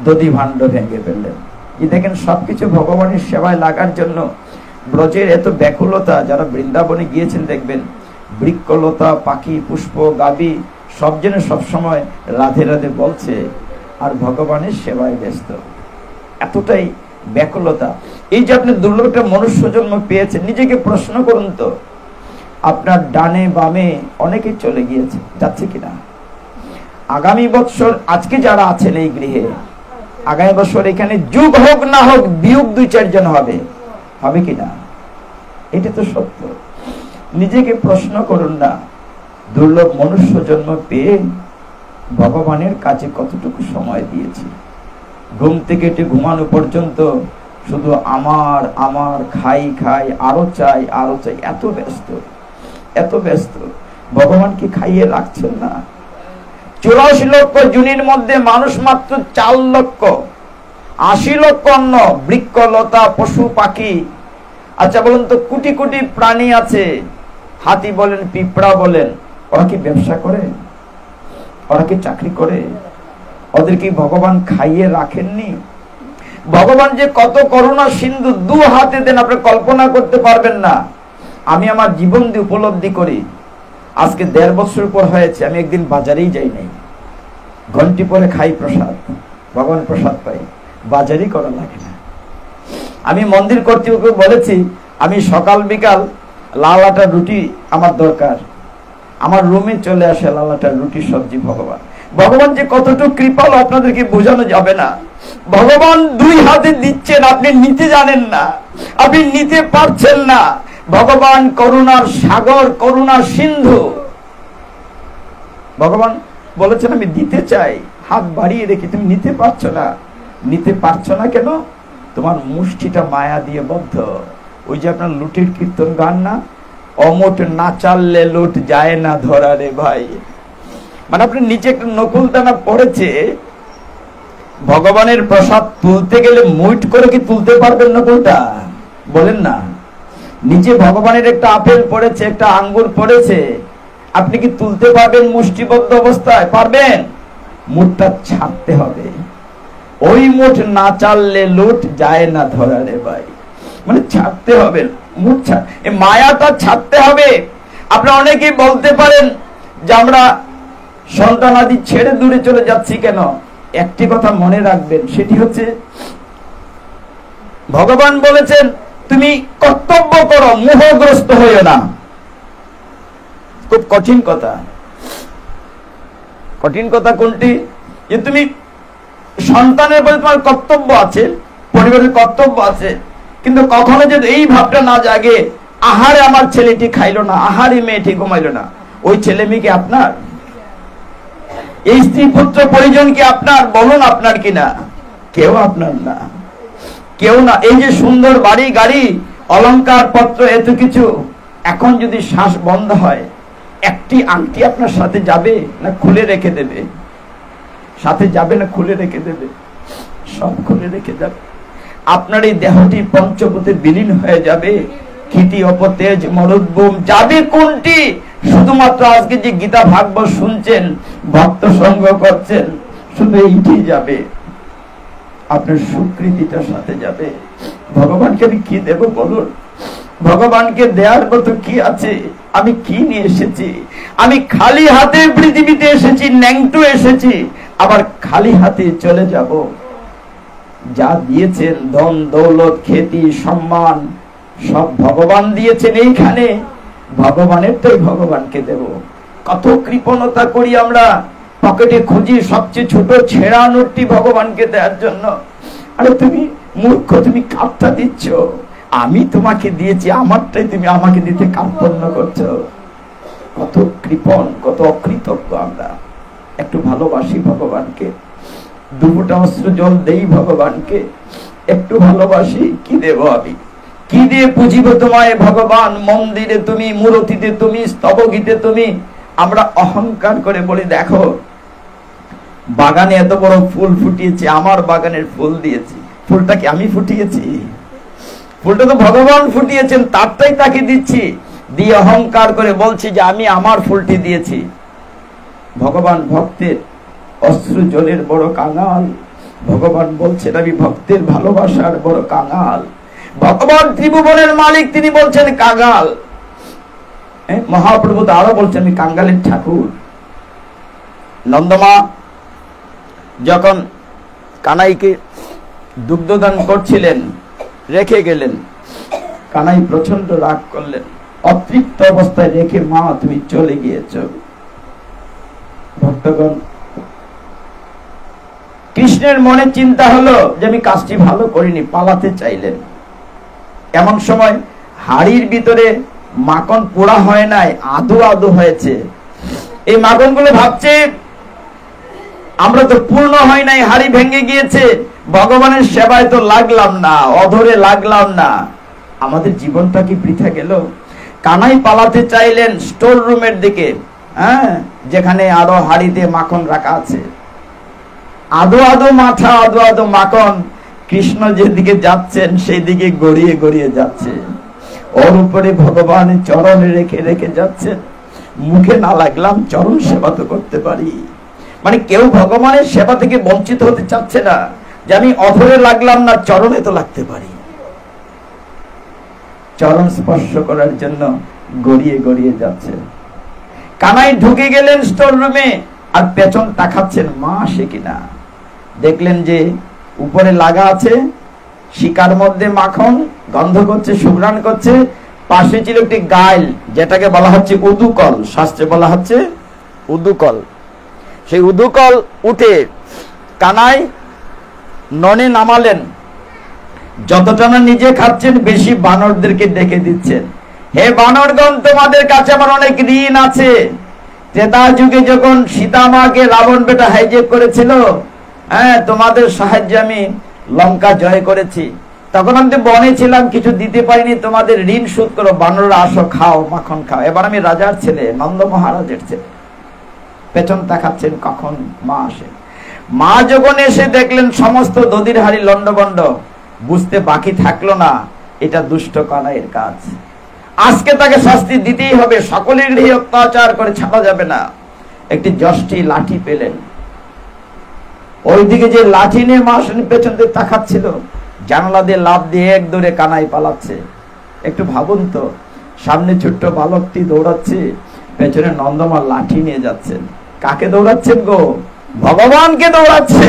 দধি ভাণ্ড ভেঙে ফেললেন। এই দেখেন সবকিছু ভগবানের সেবায় লাগার জন্য ব্রজের এত ব্যাকুলতা। যারা বৃন্দাবনে গিয়েছেন দেখবেন বৃক্ষলতা, পাখি, পুষ্প, গাবি সব যেন সবসময় রাধে রাধে বলছে, আর ভগবানের সেবায় ব্যস্ত। এতটাই ব্যাকুলতা। এই যে আপনি দুর্লভ একটা মনুষ্য জন্ম পেয়েছেন, নিজেকে প্রশ্ন করুন তো, আপনার ডানে বামে অনেকে চলে গিয়েছে, যাচ্ছে কিনা? আগামী বছর আজকে যারা আছেন এই গৃহে, আগামী বছর এখানে যুগ হোক না হোক বিয়োগ 2-4 জন হবে, হবে কিনা? এটা তো সত্য। নিজেকে প্রশ্ন করুন না, দুর্লভ মনুষ্য জন্ম পেয়ে ভগবানের কাছে কতটুকু সময় দিয়েছি। ঘুম থেকে উঠে ঘুমানো পর্যন্ত শুধু আমার আমার, খাই খাই, আরো চাই আরো চাই, এত ব্যস্ত, এত ব্যস্ত। ভগবানকে খাইয়ে রাখছেন না। 84 লক্ষ জুনির মধ্যে মানুষ মাত্র 4 লক্ষ, 80 লক্ষ অন্য, বৃক্ষ লতা, পশু পাখি। আচ্ছা বলুন তো, কোটি কোটি প্রাণী আছে, হাতি বলেন, পিঁপড়া বলেন, ওরা কি ব্যবসা করে? ওরা কি চাকরি করে? ওদের কি ভগবান খাইয়ে রাখেননি? ভগবান যে কত করুণা সিন্ধু, 2 হাতে দেন, আপনি কল্পনা করতে পারবেন না। আমি আমার জীবন দিয়ে উপলব্ধি করি। আজকে 1.5 বছর পর হয়েছে, আমি একদিন বাজারেই যাই নাই। ঘন্টি পরে খাই প্রসাদ, ভগবান প্রসাদ পাই, বাজারই করা লাগে না। আমি মন্দির কর্তৃপক্ষকে বলেছি, আমি সকাল বিকাল লাল আটার রুটি আমার দরকার, আমার রুমে চলে আসে লাল আটার রুটি সবজি। ভগবান যে কতটুকু কৃপাল আপনাদেরকে বোঝানো যাবে না। ভগবান 2 হাতে দিচ্ছেন, আপনি নিতে জানেন না, আপনি নিতে পারছেন না। ভগবান করুণার সাগর, করুণার সিন্ধু। ভগবান বলেছেন আমি দিতে চাই, হাত বাড়িয়ে রেখে তুমি নিতে পারছো না। নিতে পারছো না কেন? তোমার মুষ্টিটা মায়া দিয়ে বদ্ধ। ওই যে আপনার লুটির কীর্তন গান না, অমোট না চাললে লুট যায় না ধরা রে ভাই। মানে আপনি নিচে একটা নকুলদানা পড়েছে, ভগবানের প্রসাদ তুলতে গেলে মুইট করে কি তুলতে পারবেন নকুলটা? বলেন না। নিচে ভগবানের একটা আপেল পড়েছে, একটা আঙ্গুর পড়েছে, আপনি কি তুলতে পারবেন মুষ্টিবদ্ধ অবস্থায়? পারবেন? মুঠটা ছাড়তে হবে। ওই মুঠ না চাললে লুট যায় না ধরা রে ভাই। মানে ছাড়তে হবে, মুঠ মায়াটা ছাড়তে হবে। আপনারা অনেকেই বলতে পারেন যে আমরা সন্তানাদি ছেড়ে দূরে চলে যাচ্ছি কেন? একটি কথা মনে রাখবেন, সেটি হচ্ছে ভগবান বলেছেন তুমি কর্তব্য করো, মোহগ্রস্ত হইও না। খুব কঠিন কথা। কঠিন কথা কোনটি? যে তুমি সন্তানের প্রতি তোমার কর্তব্য আছে, পরিবারের কর্তব্য আছে, কিন্তু কখনো যদি এই ভাবটা না জাগে, আহারে আমার ছেলেটি খাইলো না, আহারে মেয়েটি ঘুমাইলো না, ওই ছেলে মেয়ে কি আপনার? এই স্ত্রী পুত্র পরিজন কি আপনার? বলুন আপনার কিনা? কেউ আপনার না, কেউ না। এই যে সুন্দর বাড়ি গাড়ি অলংকার পত্র এত কিছু, এখন যদি শ্বাস বন্ধ হয়, একটি আংটি আপনার সাথে যাবে না খুলে রেখে দেবে? সাথে যাবে না খুলে রেখে দেবে? সব খুলে রেখে যাবে। আপনার এই দেহটি পঞ্চভূতে বিলীন হয়ে যাবে। ক্ষিতি অপতেজ মরুদ্ভূম যাবে কোনটি? শুধুমাত্র আজকে যে গীতা ভাগবত শুনছেন, ভক্ত সঙ্গ করছেন, শুধু এইটি যাবে। আপনার স্বীকৃতিটার সাথে যাবে। ভগবানকে আমি কি দেব বলুন? ভগবানকে দেওয়ার মতো কি আছে? আমি কি নিয়ে এসেছি? আমি খালি হাতে পৃথিবীতে এসেছি, ন্যাংটু এসেছি, আবার খালি হাতে চলে যাব। যা দিয়েছেন ধন দৌলত খ্যাতি সম্মান সব ভগবান দিয়েছেন। এইখানে ভগবানেরটাই ভগবানকে দেব। কত কৃপণতা করি আমরা, পকেটে খুঁজি সবচেয়ে ছোট ছেঁড়া নোটটি ভগবানকে দেওয়ার জন্য। আরে তুমি মূর্খ, তুমি কাপটা দিচ্ছ, আমি তোমাকে দিয়েছি, আমারটাই তুমি আমাকে দিতে কার্পণ্য করছো। কত কৃপণ, কত অকৃতজ্ঞ আমরা। একটু ভালোবাসি ভগবানকে, দুটা অস্ত্র জল দেই ভগবানকে, একটু ভালোবাসি। কি দেব আমি? কি দিয়ে পুজিব তোমায় ভগবান? মন্দিরে তুমি, মূর্তিতে তুমি, স্তবগীতে তুমি। আমরা অহংকার করে বলি, দেখো বাগানে এত বড় ফুল ফুটিয়েছে, আমার বাগানের ফুল দিয়েছি। ফুলটা কি আমি ফুটিয়েছি? ফুলটা তো ভগবান ফুটিয়েছেন, তারটাই তাকে দিচ্ছি। দিয়ে অহংকার করে বলছি যে আমি আমার ফুলটি দিয়েছি। ভগবান ভক্তের অশ্রু জলের বড় কাঙাল। ভগবান বলছেন আমি ভক্তের ভালোবাসার বড় কাঙাল। ভগবান ত্রিভুবনের মালিক, তিনি বলছেন কাঙাল। মহাপ্রভু তো আরো বলছেন আমি কাঙ্গালের ঠাকুর। নন্দমা যখন কানাইকে দুগ্ধদান করছিলেন, রেখে গেলেন, কানাই প্রচন্ড রাগ করলেন। অতৃপ্ত অবস্থায় রেখে মা তুমি চলে গিয়েছ। ভক্তগণ, কৃষ্ণের মনে চিন্তা হলো যে আমি কাজটি ভালো করিনি, পালাতে চাইলেন। এমন সময় হাড়ির ভিতরে মাখন পোড়া হয় নাই, আদো আদো হয়েছে। এই মাখন গুলো ভাবছে আমরা তো পূর্ণ হয় নাই, হাড়ি ভেঙে গিয়েছে, ভগবানের সেবায় তো লাগলাম না, অধরে লাগলাম না, আমাদের জীবনটা কি বৃথা গেল? কানাই পালাতে চাইলেন স্টোর রুমের দিকে, যেখানে আরো হাড়িতে মাখন রাখা আছে। আদো আদো মাথা, আদো আদো মাখন। কৃষ্ণ যেদিকে যাচ্ছেন সেই দিকে গড়িয়ে গড়িয়ে যাচ্ছে। ওর উপরে ভগবানের চরণে রেখে রেখে যাচ্ছে। মুখে না লাগলাম, চরণ সেবা তো করতে পারি। মানে কেউ ভগবানের সেবা থেকে বঞ্চিত হতে চাচ্ছে না, যে আমি অধরে লাগলাম না, চরণে তো লাগতে পারি। চরণ স্পর্শ করার জন্য গড়িয়ে গড়িয়ে যাচ্ছে। কানাই ঢুকে গেলেন স্টোর রুমে, আর পেছন তাকাচ্ছেন মা আসে কিনা। দেখলেন যে উপরে লাগা আছে শিকার মধ্যে মাখন, গন্ধ করছে, সুঘ্রাণ করছে। পাশে ছিল একটি গাইল, যেটাকে বলা হচ্ছে উদুকল, শাস্ত্রে বলা হচ্ছে উদুকল। সেই উদুকল উঠে কানাই ননে নামালেন। যতটা না নিজে খাচ্ছেন, বেশি বানরদেরকে ডেকে দিচ্ছেন, হে বানরগণ, তোমাদের কাছে আমার অনেক ঋণ আছে। ত্রেতা যুগে যখন সীতামাকে রাবণ বেটা হাইজেক করেছিল, তোমাদের সাহায্যে আমি লঙ্কা জয় করেছি। তখন আমি তো বনে ছিলাম, কিছু দিতে পারিনি, তোমাদের ঋণ শোধ করো। বানররা আসো, খাও, মাখন খাও। এবার আমি রাজার ছেলে, নন্দ মহারাজের ছেলে। পেছন তাকাচ্ছেন কখন মা আসে। মা যখন এসে দেখলেন সমস্ত দধির হাড়ি লন্ডভন্ড, বুঝতে বাকি থাকলো না এটা দুষ্ট কানাইয়ের কাজ। আজকে তাকে শাস্তি দিতেই হবে, সকলের গৃহে অত্যাচার করে ছাড়া যাবে না। একটি যষ্টি লাঠি পেলেন, ওইদিকে যে লাঠি নিয়ে মা পেছন দিয়ে তাকাচ্ছিল, জানালা দিয়ে লাফ দিয়ে এক দৌড়ে কানাই পালাচ্ছে। একটু ভাবুন তো, সামনে ছোট্ট বালকটি দৌড়াচ্ছে, পেছনে নন্দমা লাঠি নিয়ে যাচ্ছেন। কাকে দৌড়াচ্ছেন গো? ভগবানকে দৌড়াচ্ছে,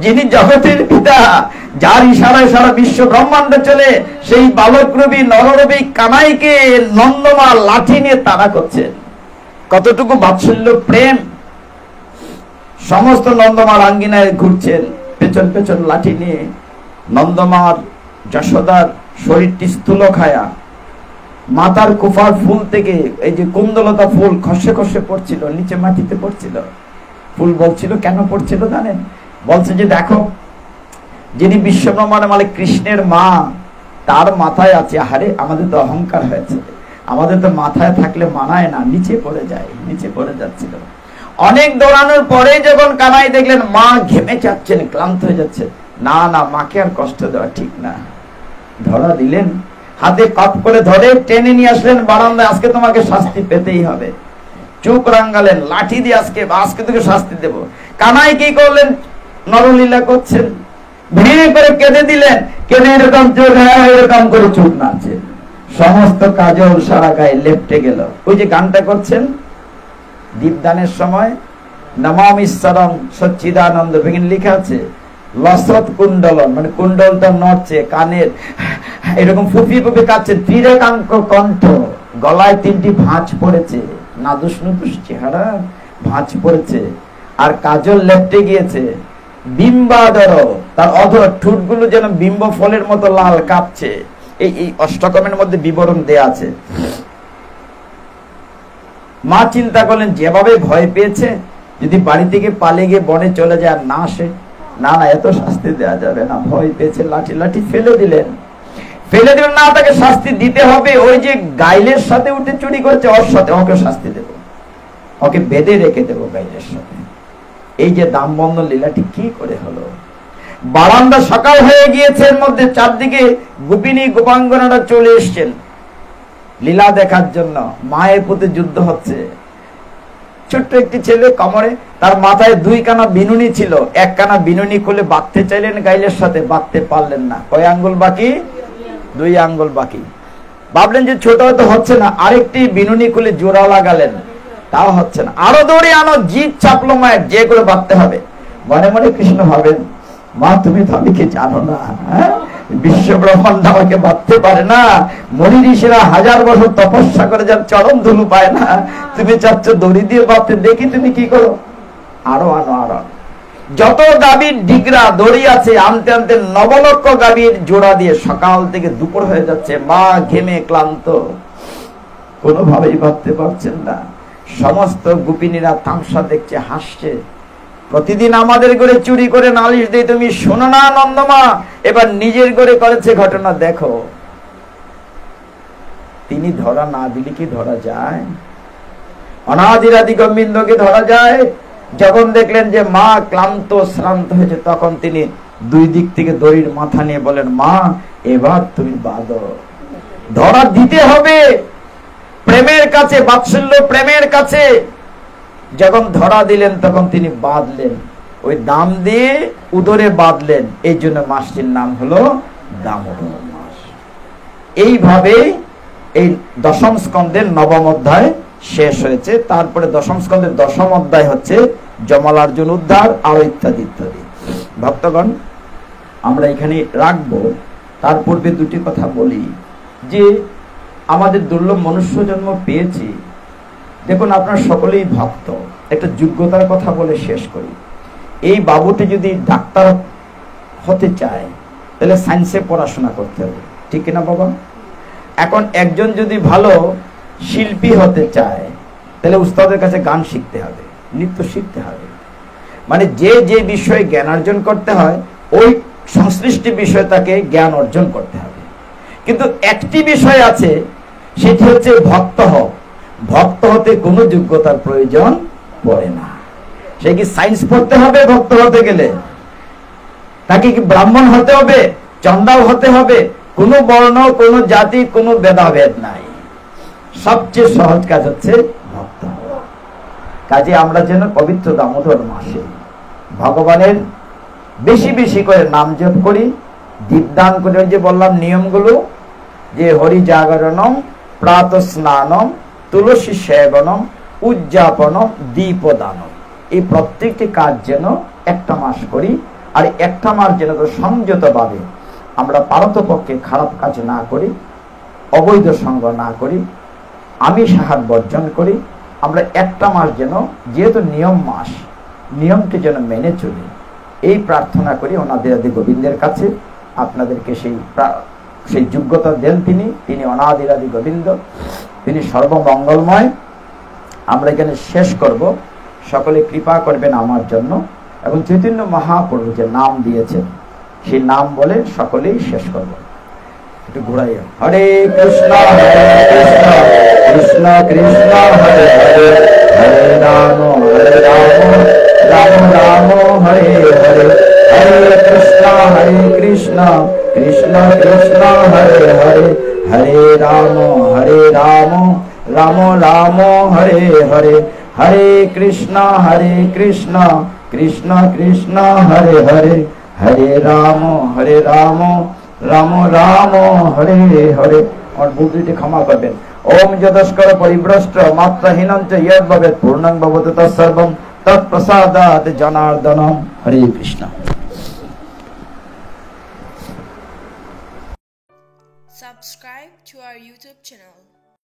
যিনি জগতের পিতা, যার ইশারায় সারা বিশ্ব ব্রহ্মাণ্ড চলে, সেই বালক রূপী নররূপী কানাইকে নন্দমা লাঠি নিয়ে তাড়া করছেন। কতটুকু বাৎসল্য প্রেম! সমস্ত নন্দমার আঙ্গিনায় ঘুরছেন পেছন পেছন লাঠি নিয়ে। নন্দমার যশোদার শরীরটি স্থূলকায়া, মাথার কুফার ফুল থেকে এই যে কুন্দলতা ফুল খসে খসে পড়ছিল, নিচে মাটিতে পড়ছিল। ফুল বলছিল, কেন পড়ছিল জানেন? বলছে যে দেখো, যিনি বিশ্বব্রহ্মাণ্ড মালিক কৃষ্ণের মা, তার মাথায় আছে। আরে আমাদের তো অহংকার হয়েছে, আমাদের তো মাথায় থাকলে মানায় না, নিচে পড়ে যায়, নিচে পড়ে যাচ্ছিল। অনেক দৌড়ানোর পরে যখন কানাই দেখলেন মা ঘেমে যাচ্ছেন, ক্লান্ত হয়ে যাচ্ছে, না না, মাকে আর কষ্ট দেওয়া ঠিক না। ধরা দিলেন, হাতে কাপ করে ধরে টেনে নিয়ে আসলেন বারান্দায়। আজকে তোমাকে শাস্তি পেতেই হবে। চোখ রাঙ্গালেন, লাঠি দিয়ে আজকে তোকে শাস্তি দেব। কানাই কি করলেন? নরলীলা করছেন, ভেঙে করে কেঁদে দিলেন। কেঁদে এরকম চোখ, এরকম করে চোখ নাচে, সমস্ত কাজল সারা গায়ে লেপটে গেল। ওই যে গানটা করছেন দীপদানের সময়, নমামিশ্বরম সচ্চিদানন্দ, ভেঙে লেখা আছে লসৎ কুণ্ডলন, মানে কুণ্ডলটা নড়ছে, কানের এরকম ফুপিয়ে ফুপিয়ে কাঁদছে, ত্রিরেকাঙ্ক কণ্ঠ, গলায় 3টি ভাঁজ পড়েছে, নাদুস নুদুস চেহারা, ভাঁজ পড়েছে, আর কাজল লেপটে গিয়েছে। বিম্বাদর, তার অধর ঠোঁটগুলো যেন বিম্ব ফলের মতো লাল, কাঁপছে। এই অষ্টকমের মধ্যে বিবরণ দেয়া আছে। মা চিন্তা করলেন, যেভাবে ভয় পেয়েছে, যদি বাড়ি থেকে পালিয়ে গিয়ে বনে চলে যায় আর না আসে, না না, এত শাস্তি দেওয়া যাবে না। ভয় পেয়েছে, লাঠি লাঠি ফেলে দিলেন। ফেলে দিলেন না, তাকে শাস্তি দিতে হবে। ওই যে গাইলের সাথে উঠে চুরি করেছে, ওর সাথে ওকে শাস্তি দেব, ওকে বেঁধে রেখে দেবো গাইলের সাথে। এই যে দামবন্ধন লীলাটি কি করে হলো? বারান্দা সকাল হয়ে গিয়েছে, এর মধ্যে চারদিকে গোপিনী গোপাঙ্গনারা চলে এসছেন লীলা দেখার জন্য। মায়ের প্রতি যুদ্ধ হচ্ছে। ছোট্ট একটি ছেলে, কমরে তার মাথায় 2 কানা বিনুনি ছিল। 1 কানা বিনুনি খুলে বাঁধতে চাইলেন গাইলের সাথে, বাঁধতে পারলেন না। কয় আঙ্গুল বাকি? 2 আঙ্গুল বাকি। ভাবলেন যে ছোট হয়তো হচ্ছে না, আরেকটি বিনুনি খুলে জোড়া লাগালেন, তাও হচ্ছে না। আরো দৌড়ে আনো, জিদ চাপলো মায়ের, যে করে বাঁধতে হবে। মনে মনে কৃষ্ণ ভাবেন, মা তুমি তো আমি কি জানো না, বিশ্ব ব্রহ্মাণ্ড আমাকে বাঁধতে পারে না। মনি ঋষিরা 1000 বছর তপস্যা করে যার চরম ধুলু পায় না, তুমি চাচ্ছ দড়ি দিয়ে বাঁধতে, দেখি তুমি কি করো। আরো আনো, আরো যত গাভীর ডিগরা দড়ি আছে আনতে আনতে 9 লক্ষ গাভীর জোড়া দিয়ে সকাল থেকে দুপুর হয়ে যাচ্ছে। মা ঘেমে ক্লান্ত, কোনোভাবেই বাঁধতে পারছেন না। সমস্ত গোপিনীরা তামসা দেখছে, হাসছে। প্রতিদিন আমাদের ঘরে চুরি করে নালিশ দিয়ে তুমি শোনো না নন্দমা, এবার নিজের ঘরে করেছে ঘটনা দেখো। তিনি ধরা না দিলে কি ধরা যায়? অনাদিরাদি গোবিন্দকে ধরা যায়। যখন দেখলেন যে মা ক্লান্ত শ্রান্ত হয়েছে, তখন তিনি 2 দিক থেকে দড়ির মাথা নিয়ে বলেন, মা এবার তুমি বাঁধো, ধরা দিতে হবে প্রেমের কাছে, বাৎসল্য প্রেমের কাছে। যখন ধরা দিলেন তখন তিনি বাঁধলেন, ওই দাম দিয়ে উদরে বাঁধলেন। এই জন্য মাসটির নাম হলো দামোদর মাস। এইভাবে এই 10ম স্কন্ধের 9ম অধ্যায় শেষ হয়েছে। তারপরে 10ম স্কন্ধের 10ম অধ্যায় হচ্ছে জমালার্জুন উদ্ধার, আরো ইত্যাদি ইত্যাদি। ভক্তগণ, আমরা এখানে রাখবো। তার পূর্বে 2টি কথা বলি যে আমাদের দুর্লভ মনুষ্য জন্ম পেয়েছি। দেখুন, আপনার সকলেই ভক্ত। একটা যোগ্যতার কথা বলে শেষ করি। এই বাবুটি যদি ডাক্তার হতে চায়, তাহলে সায়েন্সে পড়াশোনা করতে হবে, ঠিক না বাবা? এখন একজন যদি ভালো শিল্পী হতে চায়, তাহলে উস্তাদের কাছে গান শিখতে হবে, নৃত্য শিখতে হবে। মানে যে যে বিষয়ে জ্ঞান অর্জন করতে হয়, ওই সংশ্লিষ্ট বিষয়ে তাকে জ্ঞান অর্জন করতে হবে। কিন্তু একটি বিষয় আছে, সেটি হচ্ছে ভক্ত হও। ভক্ত হতে কোনো যোগ্যতার প্রয়োজন পড়ে না। সে কি সায়েন্স পড়তে হবে ভক্ত হতে গেলে? তাকে কি ব্রাহ্মণ হতে হবে, চন্দাল হতে হবে? কোনো বর্ণ, কোনো জাতি, কোনো ভেদাভেদ নাই। সবচেয়ে সহজ কাজ হচ্ছে ভক্ত হওয়া। কাজে আমরা যেন পবিত্র দামোদর মাসে ভগবানের বেশি বেশি করে নাম জপ করি, দীপদান করে। যে বললাম নিয়মগুলো, যে হরি জাগরণম, প্রাতঃ স্নানম, তুলসী সেবনম, উজ্জাপনম, দীপদানম, এই প্রত্যেকটি কাজ যেন একটা মাস করি, আর একটা মাস যেন তো সংযতভাবে আমরা পারতপক্ষে খারাপ কাজ না করি, অবৈধ সঙ্গ না করি, আমি সাহার বর্জন করি। আমরা একটা মাস যেন, যেহেতু নিয়ম মাস, নিয়মটি যেন মেনে চলি, এই প্রার্থনা করি ওনাদের আদি গোবিন্দের কাছে। আপনাদেরকে সেই যোগ্যতা দেন তিনি অনাদিরাদি গোবিন্দ, তিনি সর্বমঙ্গলময়। আমরা এখানে শেষ করব, সকলে কৃপা করবেন আমার জন্য, এবং চৈতন্য মহাপ্রভু যে নাম দিয়েছেন সেই নাম বলে সকলেই শেষ করব। একটু ঘুরাই, হরে কৃষ্ণ কৃষ্ণ কৃষ্ণ হরে হরে, হরে রাম রাম রাম হরে হরে, হরে কৃষ্ণ কৃষ্ণ কৃষ্ণ হরে হরে, হরে রাম রাম রাম হরে হরে, হরে কৃষ্ণ কৃষ্ণ কৃষ্ণ হরে হরে, হরে রাম রাম রাম হরে হরে। আমার বুদ্ধিটি ক্ষমা করবেন। ওম যদস্কর পরিভ্রষ্ট মাত্রাহীনং চ ইয়ৎ ভবেৎ পূর্ণং ভবতু তৎসর্বং তৎপ্রসাদাৎ জনার্দনম। হরে Krishna. Subscribe to our YouTube channel.